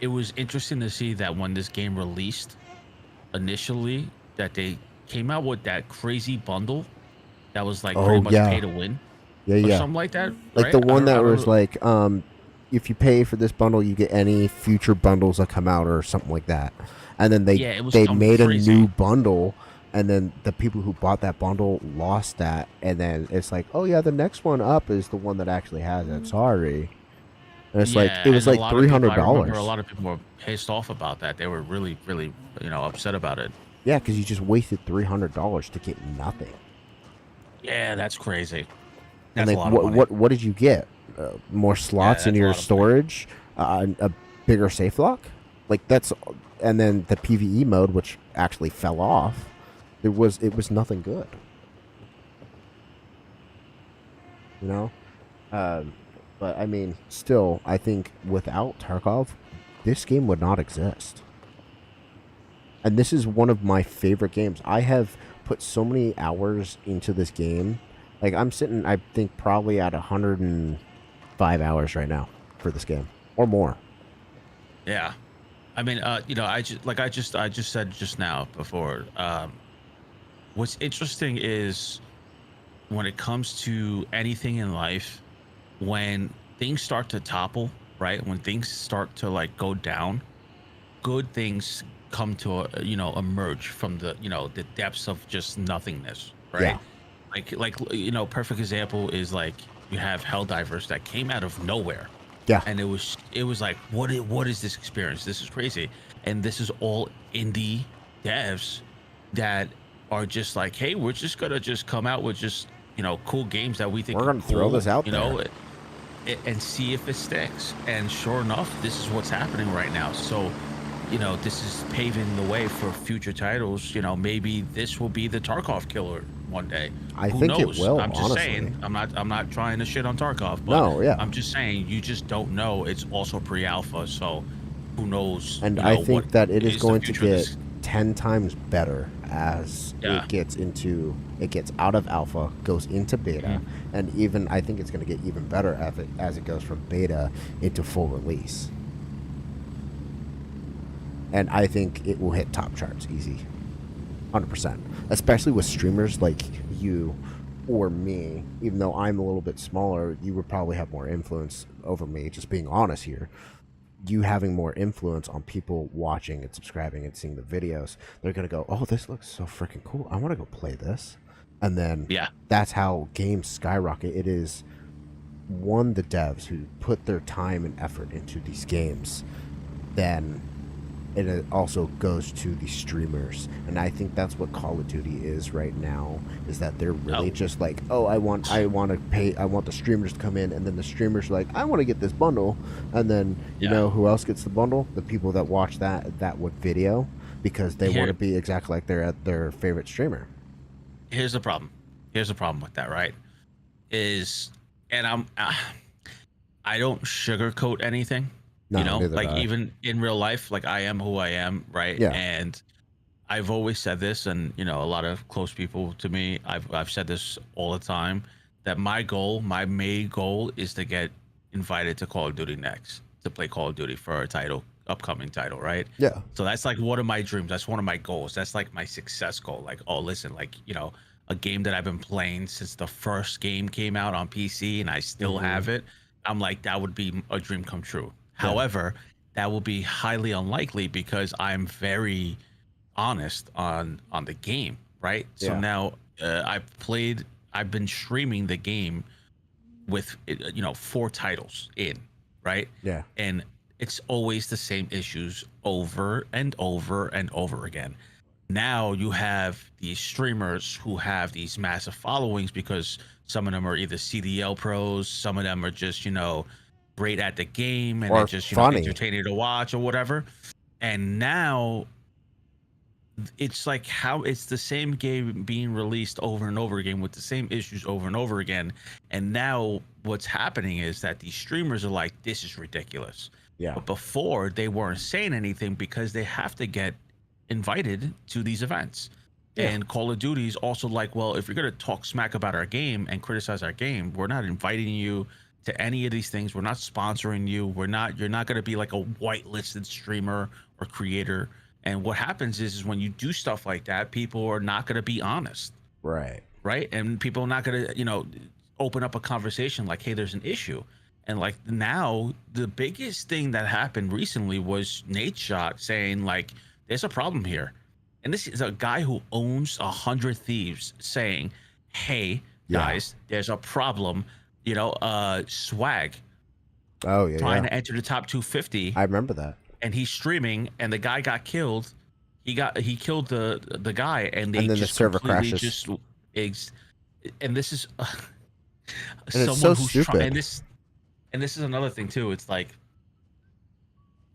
it was interesting to see that when this game released initially, that they came out with that crazy bundle that was like pretty much pay to win. Or something like that. Like right? the one that was like, if you pay for this bundle, you get any future bundles that come out or something like that. And then they made crazy. a new bundle, and then the people who bought that bundle lost that. And then it's like, oh yeah, the next one up is the one that actually has it. Sorry. And it's like, it was like $300. A lot of people were pissed off about that. They were really, really, upset about it. Yeah, because you just wasted $300 to get nothing. Yeah, that's crazy. That's and like, what did you get? More slots in your storage, a bigger safe lock, like that's, and then the PvE mode, which actually fell off. It was nothing good. But I mean, still, I think without Tarkov, this game would not exist. And this is one of my favorite games. I have put so many hours into this game. Like, I'm sitting, I think, probably at 105 hours right now for this game, or more. Yeah, I mean, I just said just now before. What's interesting is when it comes to anything in life, when things start to topple, right? When things start to like go down, good things come to emerge from the the depths of just nothingness, right? Yeah. Like perfect example is like you have Helldivers that came out of nowhere. Yeah. And it was like, what is this experience? This is crazy. And this is all indie devs that are just like, hey, we're just gonna just come out with just cool games that we think we're gonna throw this out there and see if it sticks. And sure enough, this is what's happening right now. So this is paving the way for future titles. Maybe this will be the Tarkov killer one day. Who think knows? It will. I'm just honestly. saying. I'm not trying to shit on Tarkov, but no, yeah. I'm just saying you just don't know. It's also pre-alpha, so who knows? And I think that it is going to get 10 times better as it gets out of alpha, goes into beta, and even I think it's going to get even better as it goes from beta into full release. And I think it will hit top charts easy. 100%. Especially with streamers like you or me. Even though I'm a little bit smaller, you would probably have more influence over me, just being honest here. you having more influence on people watching and subscribing and seeing the videos, they're gonna go, oh, this looks so freaking cool, I want to go play this. And then Yeah. that's how games skyrocket. It is the devs who put their time and effort into these games, then it also goes to the streamers. And I think that's what Call of Duty is right now, is that they're really just like, oh, I want to pay, I want the streamers to come in, and then the streamers are like, I want to get this bundle. And then you know who else gets the bundle? The people that watch that video, because they want to be exactly like their favorite streamer. Here's the problem with that, right? And I don't sugarcoat anything. No, you know, like I. even in real life, like I am who I am, right? Yeah. And I've always said this, and you know, a lot of close people to me, I've said this all the time, that my main goal is to get invited to Call of Duty next, to play Call of Duty for a upcoming title, right? Yeah. So that's like one of my dreams. That's one of my goals. That's like my success goal. Like, oh, listen, like, you know, a game that I've been playing since the first game came out on PC and I still have it. I'm like, that would be a dream come true. However, that will be highly unlikely because I'm very honest on the game, right? So now I've been streaming the game with, you know, 4 titles in, right? Yeah. And it's always the same issues over and over and over again. Now you have these streamers who have these massive followings because some of them are either CDL pros, some of them are just, you know, great at the game and they're just, you know, entertaining to watch or whatever. And now it's like how it's the same game being released over and over again with the same issues over and over again. And now what's happening is that these streamers are like, this is ridiculous. Yeah. But before, they weren't saying anything because they have to get invited to these events. And Call of Duty is also like, well, if you're going to talk smack about our game and criticize our game, we're not inviting you to any of these things. We're not sponsoring you. You're not going to be like a whitelisted streamer or creator. And what happens is when you do stuff like that, people are not going to be honest. Right. Right. And people are not going to, you know, open up a conversation like, hey, there's an issue. And like now the biggest thing that happened recently was Nate Shot saying like, there's a problem here. And this is a guy who owns 100 Thieves saying, hey, guys, there's a problem. You know, Swag. Oh, yeah. Trying to enter the top 250. I remember that. And he's streaming, and the guy got killed. He killed the guy, and they just the server crashes. And this is someone so who's stupid. And this is another thing too. It's like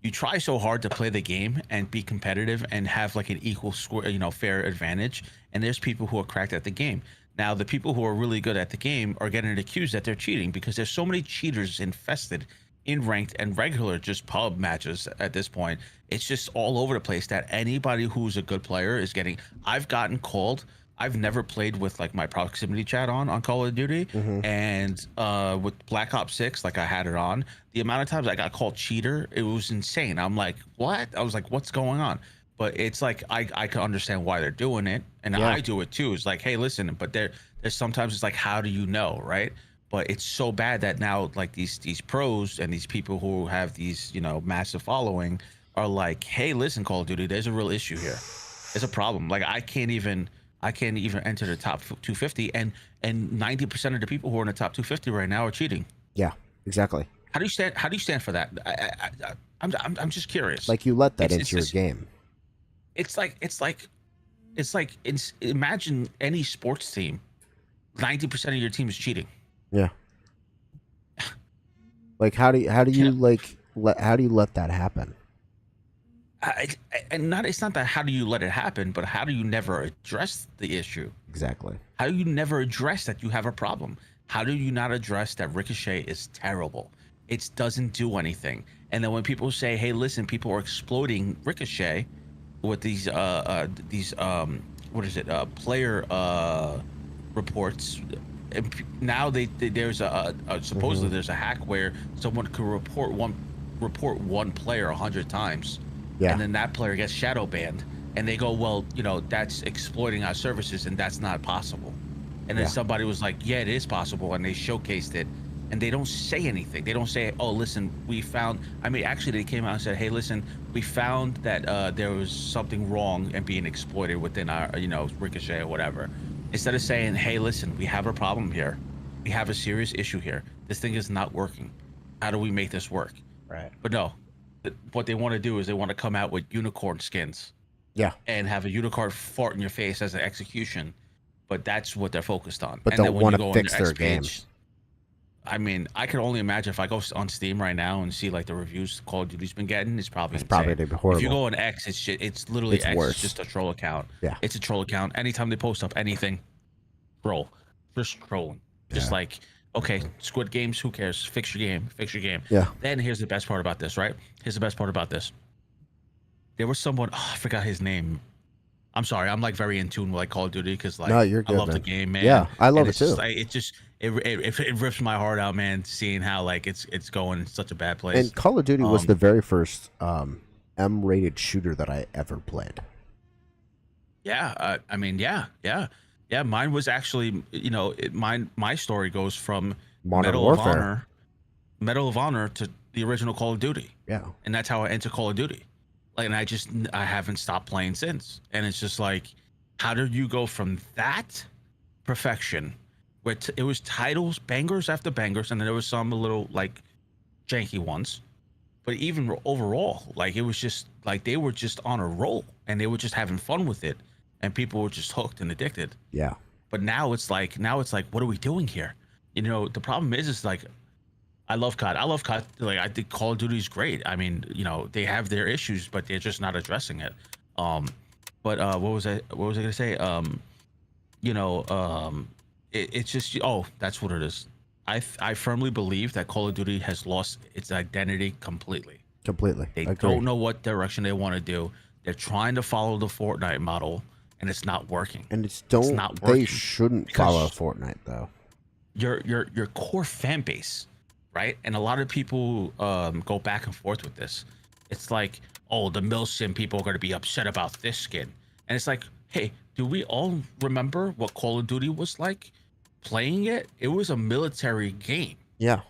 you try so hard to play the game and be competitive and have like an equal score, you know, fair advantage. And there's people who are cracked at the game. Now, the people who are really good at the game are getting accused that they're cheating because there's so many cheaters infested in ranked and regular just pub matches at this point. It's just all over the place that anybody who's a good player is getting. I've gotten called. I've never played with like my proximity chat on Call of Duty, and with Black Ops 6, like I had it on. The amount of times I got called cheater, it was insane. I'm like, what? I was like, what's going on? But it's like I can understand why they're doing it, and I do it too. It's like, hey, listen, but there's sometimes it's like, how do you know, right? But it's so bad that now like these pros and these people who have these, you know, massive following are like, hey, listen, Call of Duty, there's a real issue here. There's a problem. Like I can't even enter the top 250, and 90% of the people who are in the top 250 right now are cheating. Yeah, exactly. How do you stand for that? I'm just curious. Like you let that into your game. It's like imagine any sports team, 90% of your team is cheating. Yeah. Like how do you let that happen? It's not that how do you let it happen, but how do you never address the issue? Exactly. How do you never address that you have a problem? How do you not address that Ricochet is terrible? It doesn't do anything. And then when people say, hey, listen, people are exploiting Ricochet with these player reports. And now there's supposedly there's a hack where someone could report one player 100 times. Yeah. And then that player gets shadow banned, and they go, well, you know, that's exploiting our services, and that's not possible. And then somebody was like, yeah, it is possible, and they showcased it, and they don't say anything. They don't say, "Oh, listen, we found." I mean, actually, they came out and said, "Hey, listen, we found that there was something wrong and being exploited within our, Ricochet or whatever." Instead of saying, "Hey, listen, we have a problem here. We have a serious issue here. This thing is not working. How do we make this work?" Right. But no, what they want to do is they want to come out with unicorn skins Yeah. and have a unicorn fart in your face as an execution. But that's what they're focused on. But And then don't when want you to go on fix their their X page, games. I mean, I can only imagine if I go on Steam right now and see like the reviews Call of Duty's been getting, it's probably insane. horrible. If you go on X, it's literally It's X worse. is just a troll account. Yeah. It's a troll account. Anytime they post up anything, troll, just trolling. Just like, okay, Squid Games, who cares? Fix your game, fix your game. Yeah. Then here's the best part about this, right? Here's the best part about this. There was someone, I forgot his name. I'm sorry, I'm like very in tune with like Call of Duty because like No, you're good, I love man. the game, man. Yeah, I love And it it's just, too. like, it rips my heart out, man. Seeing how like it's going in such a bad place. And Call of Duty was the very first M-rated shooter that I ever played. Yeah, I mean, yeah. Mine was actually, my story goes from Modern Warfare. Medal of Honor to the original Call of Duty. Yeah. And that's how I entered Call of Duty. Like, and I haven't stopped playing since. And it's just like, how did you go from that perfection, where it was titles, bangers after bangers, and then there was some little like janky ones, but even overall, like it was just like they were just on a roll and they were just having fun with it, and people were just hooked and addicted. Yeah. But now it's like, what are we doing here? The problem is like, I love COD. Like, I think Call of Duty is great. I mean, they have their issues, but they're just not addressing it. But what was I gonna say? It's just, that's what it is. I firmly believe that Call of Duty has lost its identity completely. Completely. They Agree. don't know what direction they want to do. They're trying to follow the Fortnite model, and it's not working. And It's not working. They shouldn't because follow Fortnite though. Your core fan base, right? And a lot of people go back and forth with this. It's like, oh, the Milsim people are going to be upset about this skin, and it's like, hey, do we all remember what Call of Duty was like playing it? It was a military game. Yeah.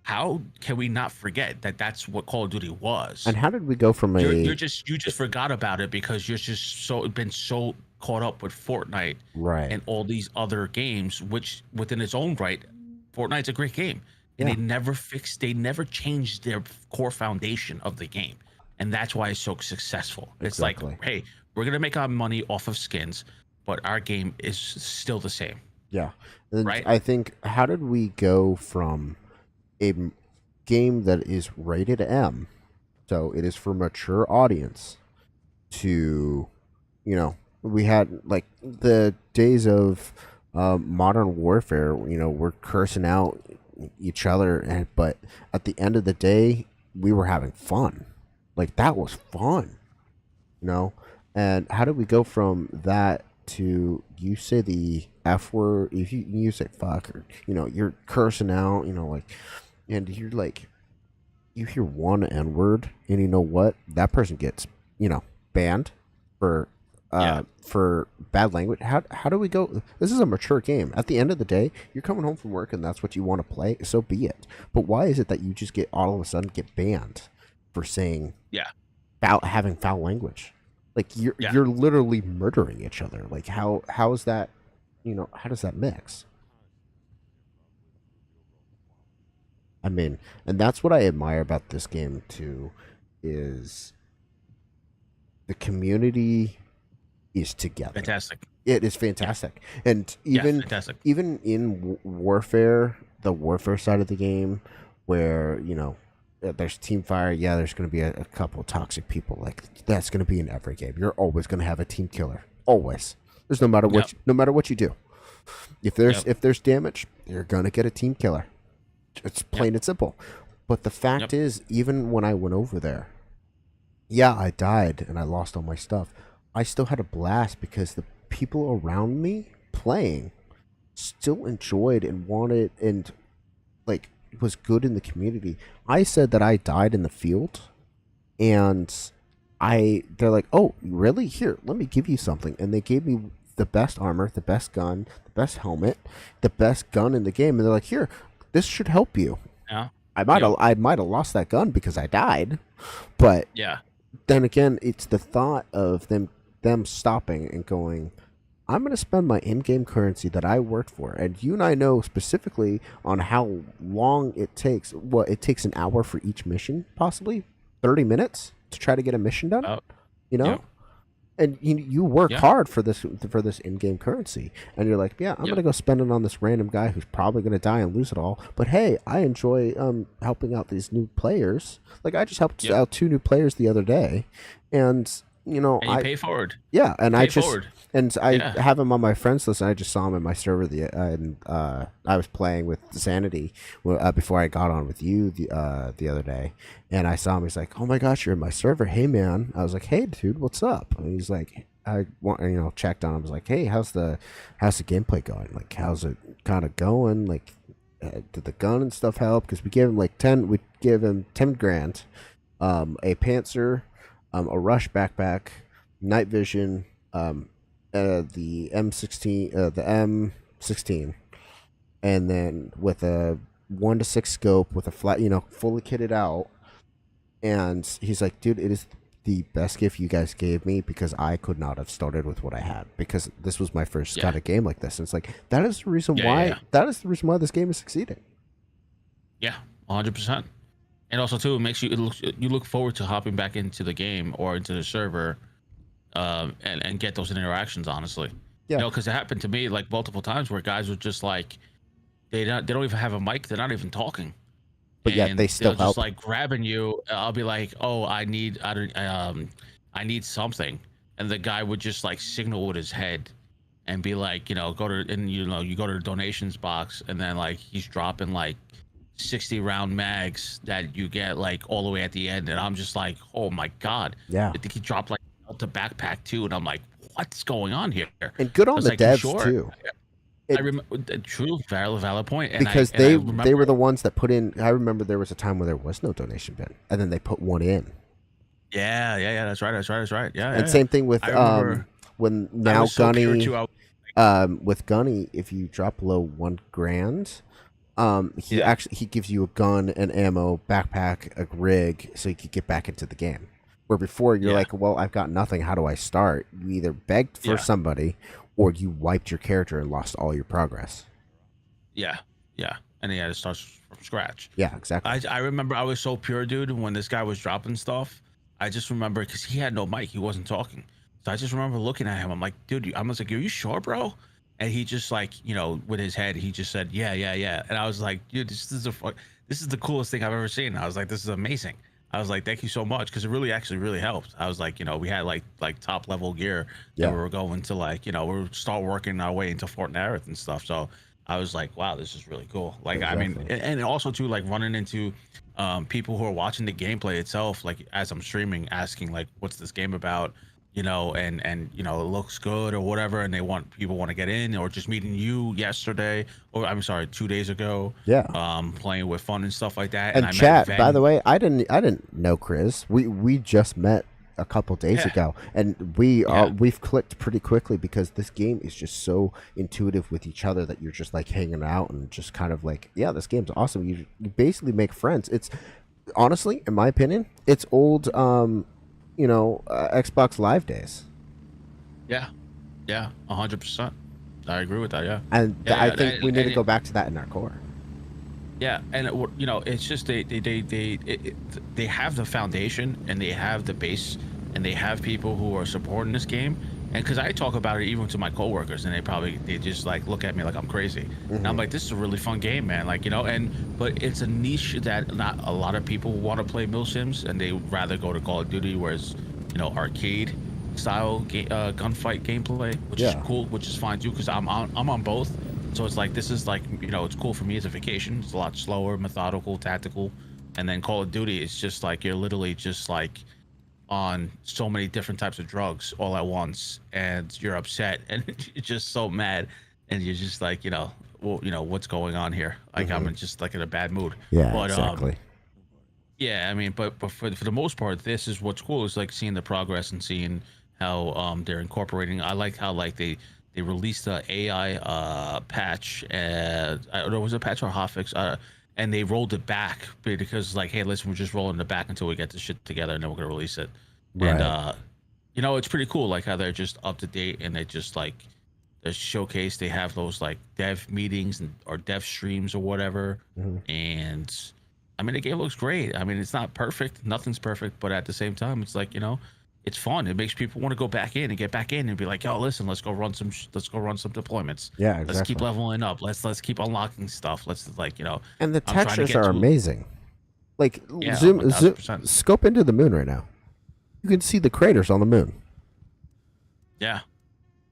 How can we not forget that that's what Call of Duty was? And how did we go from you just forgot about it because you're just been so caught up with Fortnite right and all these other games, which within its own right, Fortnite's a great game. And they never changed their core foundation of the game. And that's why it's so successful. It's Exactly. like, hey, we're gonna make our money off of skins, but our game is still the same. Yeah. And Right? I think, how did we go from a game that is rated M, so it is for mature audience, to, we had like the days of Modern Warfare, we're cursing out each other, but at the end of the day, we were having fun. Like, that was fun, And how did we go from that to, you say the F word, if you say fuck, or you're cursing out, and you're like, you hear one N word, and you know what? That person gets, banned for bad language. How do we go? This is a mature game. At the end of the day, you're coming home from work and that's what you want to play. So be it. But why is it that you just all of a sudden get banned for saying having foul language? Like, you're literally murdering each other. Like, how is that? How does that mix? I mean, and that's what I admire about this game too, is the community is together. Fantastic. It is fantastic. And fantastic. even in warfare, the warfare side of the game, where there's team fire, there's going to be a couple of toxic people. Like, that's going to be in every game. You're always going to have a team killer. Always. There's no matter what you do. If there's damage, you're going to get a team killer. It's plain and simple. But the fact is, even when I went over there, I died and I lost all my stuff. I still had a blast because the people around me playing still enjoyed and wanted, and like, was good in the community. I said that I died in the field, and they're like, oh, really? Here, let me give you something. And they gave me the best armor, the best gun, the best helmet, the best gun in the game, and they're like, here, this should help you. Yeah. I might Yep. have lost that gun because I died, but Yeah. then again, it's the thought of them stopping and going, I'm going to spend my in-game currency that I worked for, and you and I know specifically on how long it takes. Well, it takes an hour for each mission, possibly 30 minutes to try to get a mission done. Oh. You know, Yep. and you work Yeah. hard for this in-game currency, and you're like, yeah, I'm Yep. gonna go spend it on this random guy who's probably gonna die and lose it all. But hey, I enjoy helping out these new players. Like I just helped Yep. out 2 new players the other day, and you know, And you pay forward. yeah, and I Pay just forward. and I Yeah. have him on my friends list. And I just saw him in my server and I was playing with Sanity before I got on with you the other day, and I saw him. He's like, "Oh my gosh, you're in my server. Hey man." I was like, "Hey dude, what's up?" And he's like, "I want checked on him. I was like, hey, how's the gameplay going? Like, how's it kind of going? Like, did the gun and stuff help? Because we gave him like 10. We give him 10 grand, a Panzer, a Rush backpack, night vision, the M16, the M16, and then with a 1 to 6 scope with a flat, fully kitted out. And he's like, dude, it is the best gift you guys gave me because I could not have started with what I had because this was my first kind of game like this. And it's like that is the reason why that is the reason why this game is succeeding. Yeah, 100%. And also too, it makes you look forward to hopping back into the game or into the server, and get those interactions. Honestly, Yeah. because it happened to me like multiple times where guys were just like, they don't even have a mic, they're not even talking, But yet and they still they'll help. just like grabbing you. I'll be like, oh, I need something, and the guy would just like signal with his head and be like, go to, and you go to the donations box, and then like he's dropping like 60 round mags that you get like all the way at the end, and I'm just like, oh my god. Yeah. I think he dropped like the backpack too, and I'm like, what's going on here? And good I on was the like, "You devs sure?" too. I remember, true, valid point. And Because I they remember, were the ones that put in. I remember there was a time where there was no donation bin, and then they put one in. yeah, that's right. Yeah, And same thing with I remember when I now was so pure Gunny too, I was with Gunny, if you drop below 1 grand, he Yeah. actually he gives you a gun, an ammo, backpack, a rig, so you could get back into the game. Where before you're Yeah. like, well, I've got nothing. How do I start? You either begged for Yeah. somebody, or you wiped your character and lost all your progress. yeah, and he had to start from scratch. Yeah, exactly. I remember I was so pure, dude, when this guy was dropping stuff. I just remember because he had no mic, he wasn't talking. So I just remember looking at him. I'm like, dude, I was like, are you sure, bro? And he just like, with his head, he just said, yeah. And I was like, dude, this is the coolest thing I've ever seen. I was like, this is amazing. I was like, thank you so much, because it really helped. I was like, we had like top level gear Yeah. that we were going to like, we were start working our way into Fort Narrath and stuff. So I was like, wow, this is really cool. Like, I mean, Exactly. and also too, like running into people who are watching the gameplay itself, like as I'm streaming, asking like, what's this game about? And it looks good or whatever, and people want to get in, or just meeting you yesterday, or I'm sorry, 2 days ago. Yeah. Playing with fun and stuff like that. And I met chat, Ven. by the way, I didn't know Chris. We just met a couple days Yeah. ago, and Yeah. we've clicked pretty quickly because this game is just so intuitive with each other that you're just like hanging out and just kind of like, yeah, this game's awesome. You basically make friends. It's honestly, in my opinion, it's old Xbox Live days. Yeah, 100%. I agree with that. Yeah. And Yeah, I yeah, think and- we need and to go back to that in our core. Yeah, and it's just they have the foundation, and they have the base, and they have people who are supporting this game. And because I talk about it even to my coworkers, and they just like look at me like I'm crazy. And I'm like, this is a really fun game, man. Like, but it's a niche that not a lot of people want to play Mill Sims, and they rather go to Call of Duty, whereas arcade style gunfight gameplay, which is Yeah. cool, which is fine too, because I'm on both. So it's like, this is like, it's cool for me as a vacation. It's a lot slower, methodical, tactical. And then Call of Duty, it's just like, you're literally just like on so many different types of drugs all at once, and you're upset and you're just so mad, and you're just like, what's going on here? Like, I'm just like in a bad mood. Yeah, But, exactly. yeah, I mean, but for the most part, this is what's cool, is like seeing the progress and seeing how they're incorporating. I like how like they they released the AI patch. I don't know, was it a patch or a hotfix? And they rolled it back because like, hey, listen, we're just rolling it back until we get this shit together, and then we're gonna release it. And Right. it's pretty cool, like how they're just up to date and they just like they showcase. They have those like dev meetings or dev streams or whatever. Hmm. And I mean, the game looks great. I mean, it's not perfect, nothing's perfect, but at the same time, it's like it's fun. It makes people want to go back in and get back in and be like, yo, listen, let's go run some deployments. Yeah, Let's keep exactly. leveling up. Let's keep unlocking stuff. Let's like And the I'm trying to textures get are to amazing. Like yeah, zoom, zoom, 1000%. scope into the moon right now. You can see the craters on the moon, Yeah,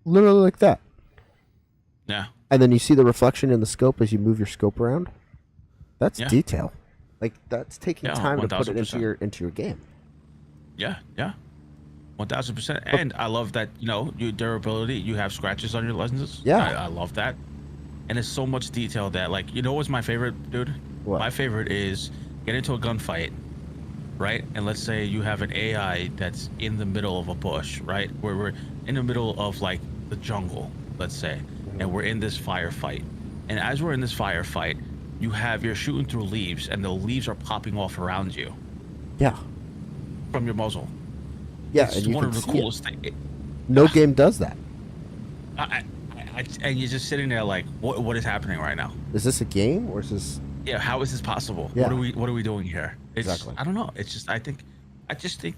literally like that. yeah, And then you see the reflection in the scope as you move your scope around. That's yeah, detail. Like that's taking yeah, time to put it 1000%. into your game. Yeah, yeah. 1000%. And I love that, your durability, you have scratches on your lenses. Yeah. I love that. And it's so much detail that, like, what's my favorite, dude? What? My favorite is get into a gunfight, right? And let's say you have an AI that's in the middle of a bush, right? Where we're in the middle of, like, the jungle, let's say, and we're in this firefight. And as we're in this firefight, you're shooting through leaves, and the leaves are popping off around you Yeah. from your muzzle. Yeah, It's and you one can of the see coolest things. no game does that. And you're just sitting there like, what is happening right now? Is this a game or is this? Yeah, how is this possible? Yeah. What are we doing here? It's, Exactly. I don't know. It's just I just think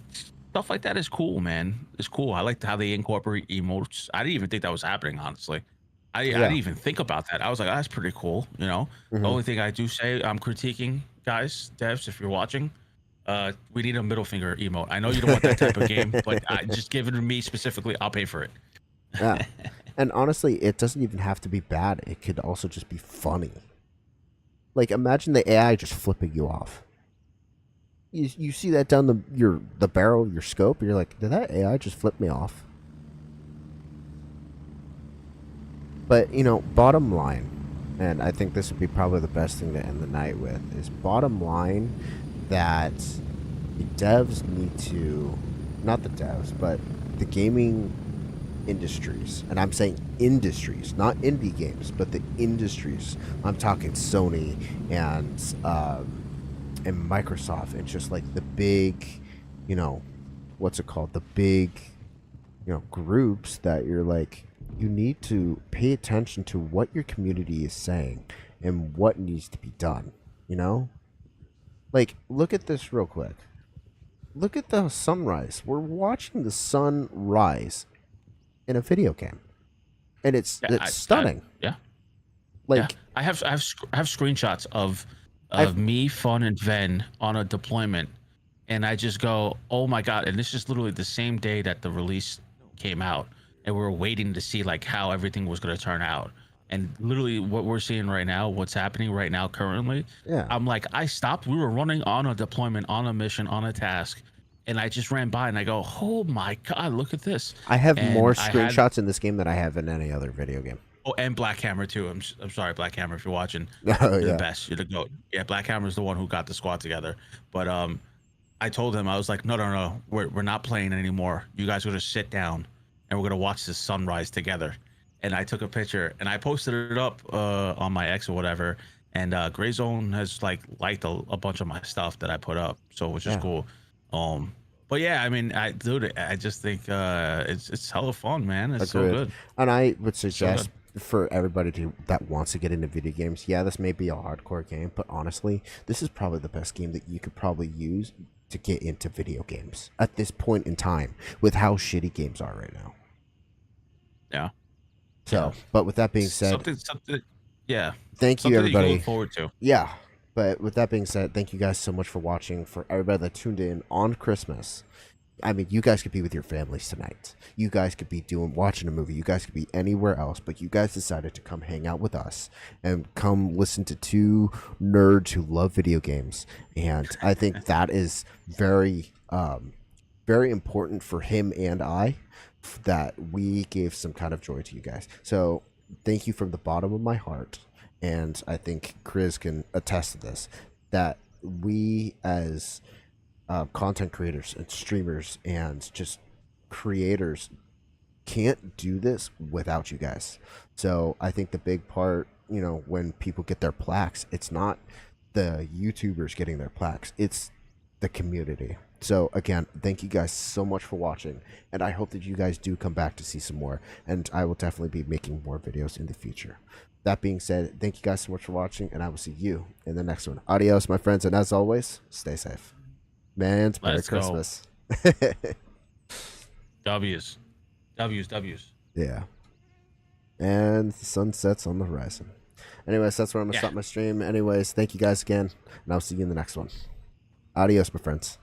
stuff like that is cool, man. It's cool. I like how they incorporate emotes. I didn't even think that was happening, honestly. I didn't even think about that. I was like, oh, that's pretty cool. The only thing I do say, I'm critiquing, guys, devs, if you're watching, we need a middle finger emote. I know you don't want that type of game, but just give it to me specifically. I'll pay for it. Yeah. And honestly, it doesn't even have to be bad. It could also just be funny. Like imagine the AI just flipping you off. You see that down the barrel of your scope, and you're like, did that AI just flip me off? But bottom line, and I think this would be probably the best thing to end the night with, is bottom line that the devs need to, not the devs, but the gaming industries, and I'm saying industries, not indie games, but the industries. I'm talking Sony and Microsoft, and just like the big, what's it called? The big, groups that you're like, you need to pay attention to what your community is saying and what needs to be done. Like look at this real quick. Look at the sunrise. We're watching the sun rise in a video game, and it's stunning. Yeah. Like yeah. I have screenshots of me, Fun, and Ven on a deployment, and I just go, oh my god! And this is literally the same day that the release came out, and we were waiting to see like how everything was going to turn out. And literally, what we're seeing right now, what's happening right now currently, yeah. I'm like, I stopped. We were running on a deployment, on a mission, on a task. And I just ran by and I go, oh my god, look at this! I have and more screenshots in this game than I have in any other video game. Oh, and Black Hammer too. I'm sorry, Black Hammer, if you're watching. Oh, You're yeah. the best. You're the goat. Yeah, Black Hammer's the one who got the squad together. But I told him, I was like, no, we're not playing anymore. You guys are gonna sit down and we're gonna watch the sunrise together. And I took a picture and I posted it up on my X or whatever. And Gray Zone has liked a bunch of my stuff that I put up, so which is cool. But yeah, I mean, I just think it's hella fun, man. It's so good. And I would suggest for everybody that wants to get into video games, yeah, this may be a hardcore game, but honestly, this is probably the best game that you could probably use to get into video games at this point in time with how shitty games are right now. Yeah. So, but with that being said, something, yeah. Thank you, everybody. That you look forward to. Yeah. But with that being said, thank you guys so much for watching. For everybody that tuned in on Christmas, I mean, you guys could be with your families tonight. You guys could be watching a movie. You guys could be anywhere else, but you guys decided to come hang out with us and come listen to two nerds who love video games. And I think that is very, very important for him and I, that we gave some kind of joy to you guys. So thank you from the bottom of my heart. And I think Chris can attest to this, that we as content creators and streamers and just creators can't do this without you guys. So I think the big part, you know, when people get their plaques, it's not the YouTubers getting their plaques, it's the community. So again, thank you guys so much for watching, and I hope that you guys do come back to see some more, and I will definitely be making more videos in the future. That being said, thank you guys so much for watching, and I will see you in the next one. Adios, my friends, and as always, stay safe. Man's Merry Let's go. Christmas. W's. Yeah. And the sun sets on the horizon. Anyways, that's where I'm going to stop my stream. Anyways, thank you guys again, and I'll see you in the next one. Adios, my friends.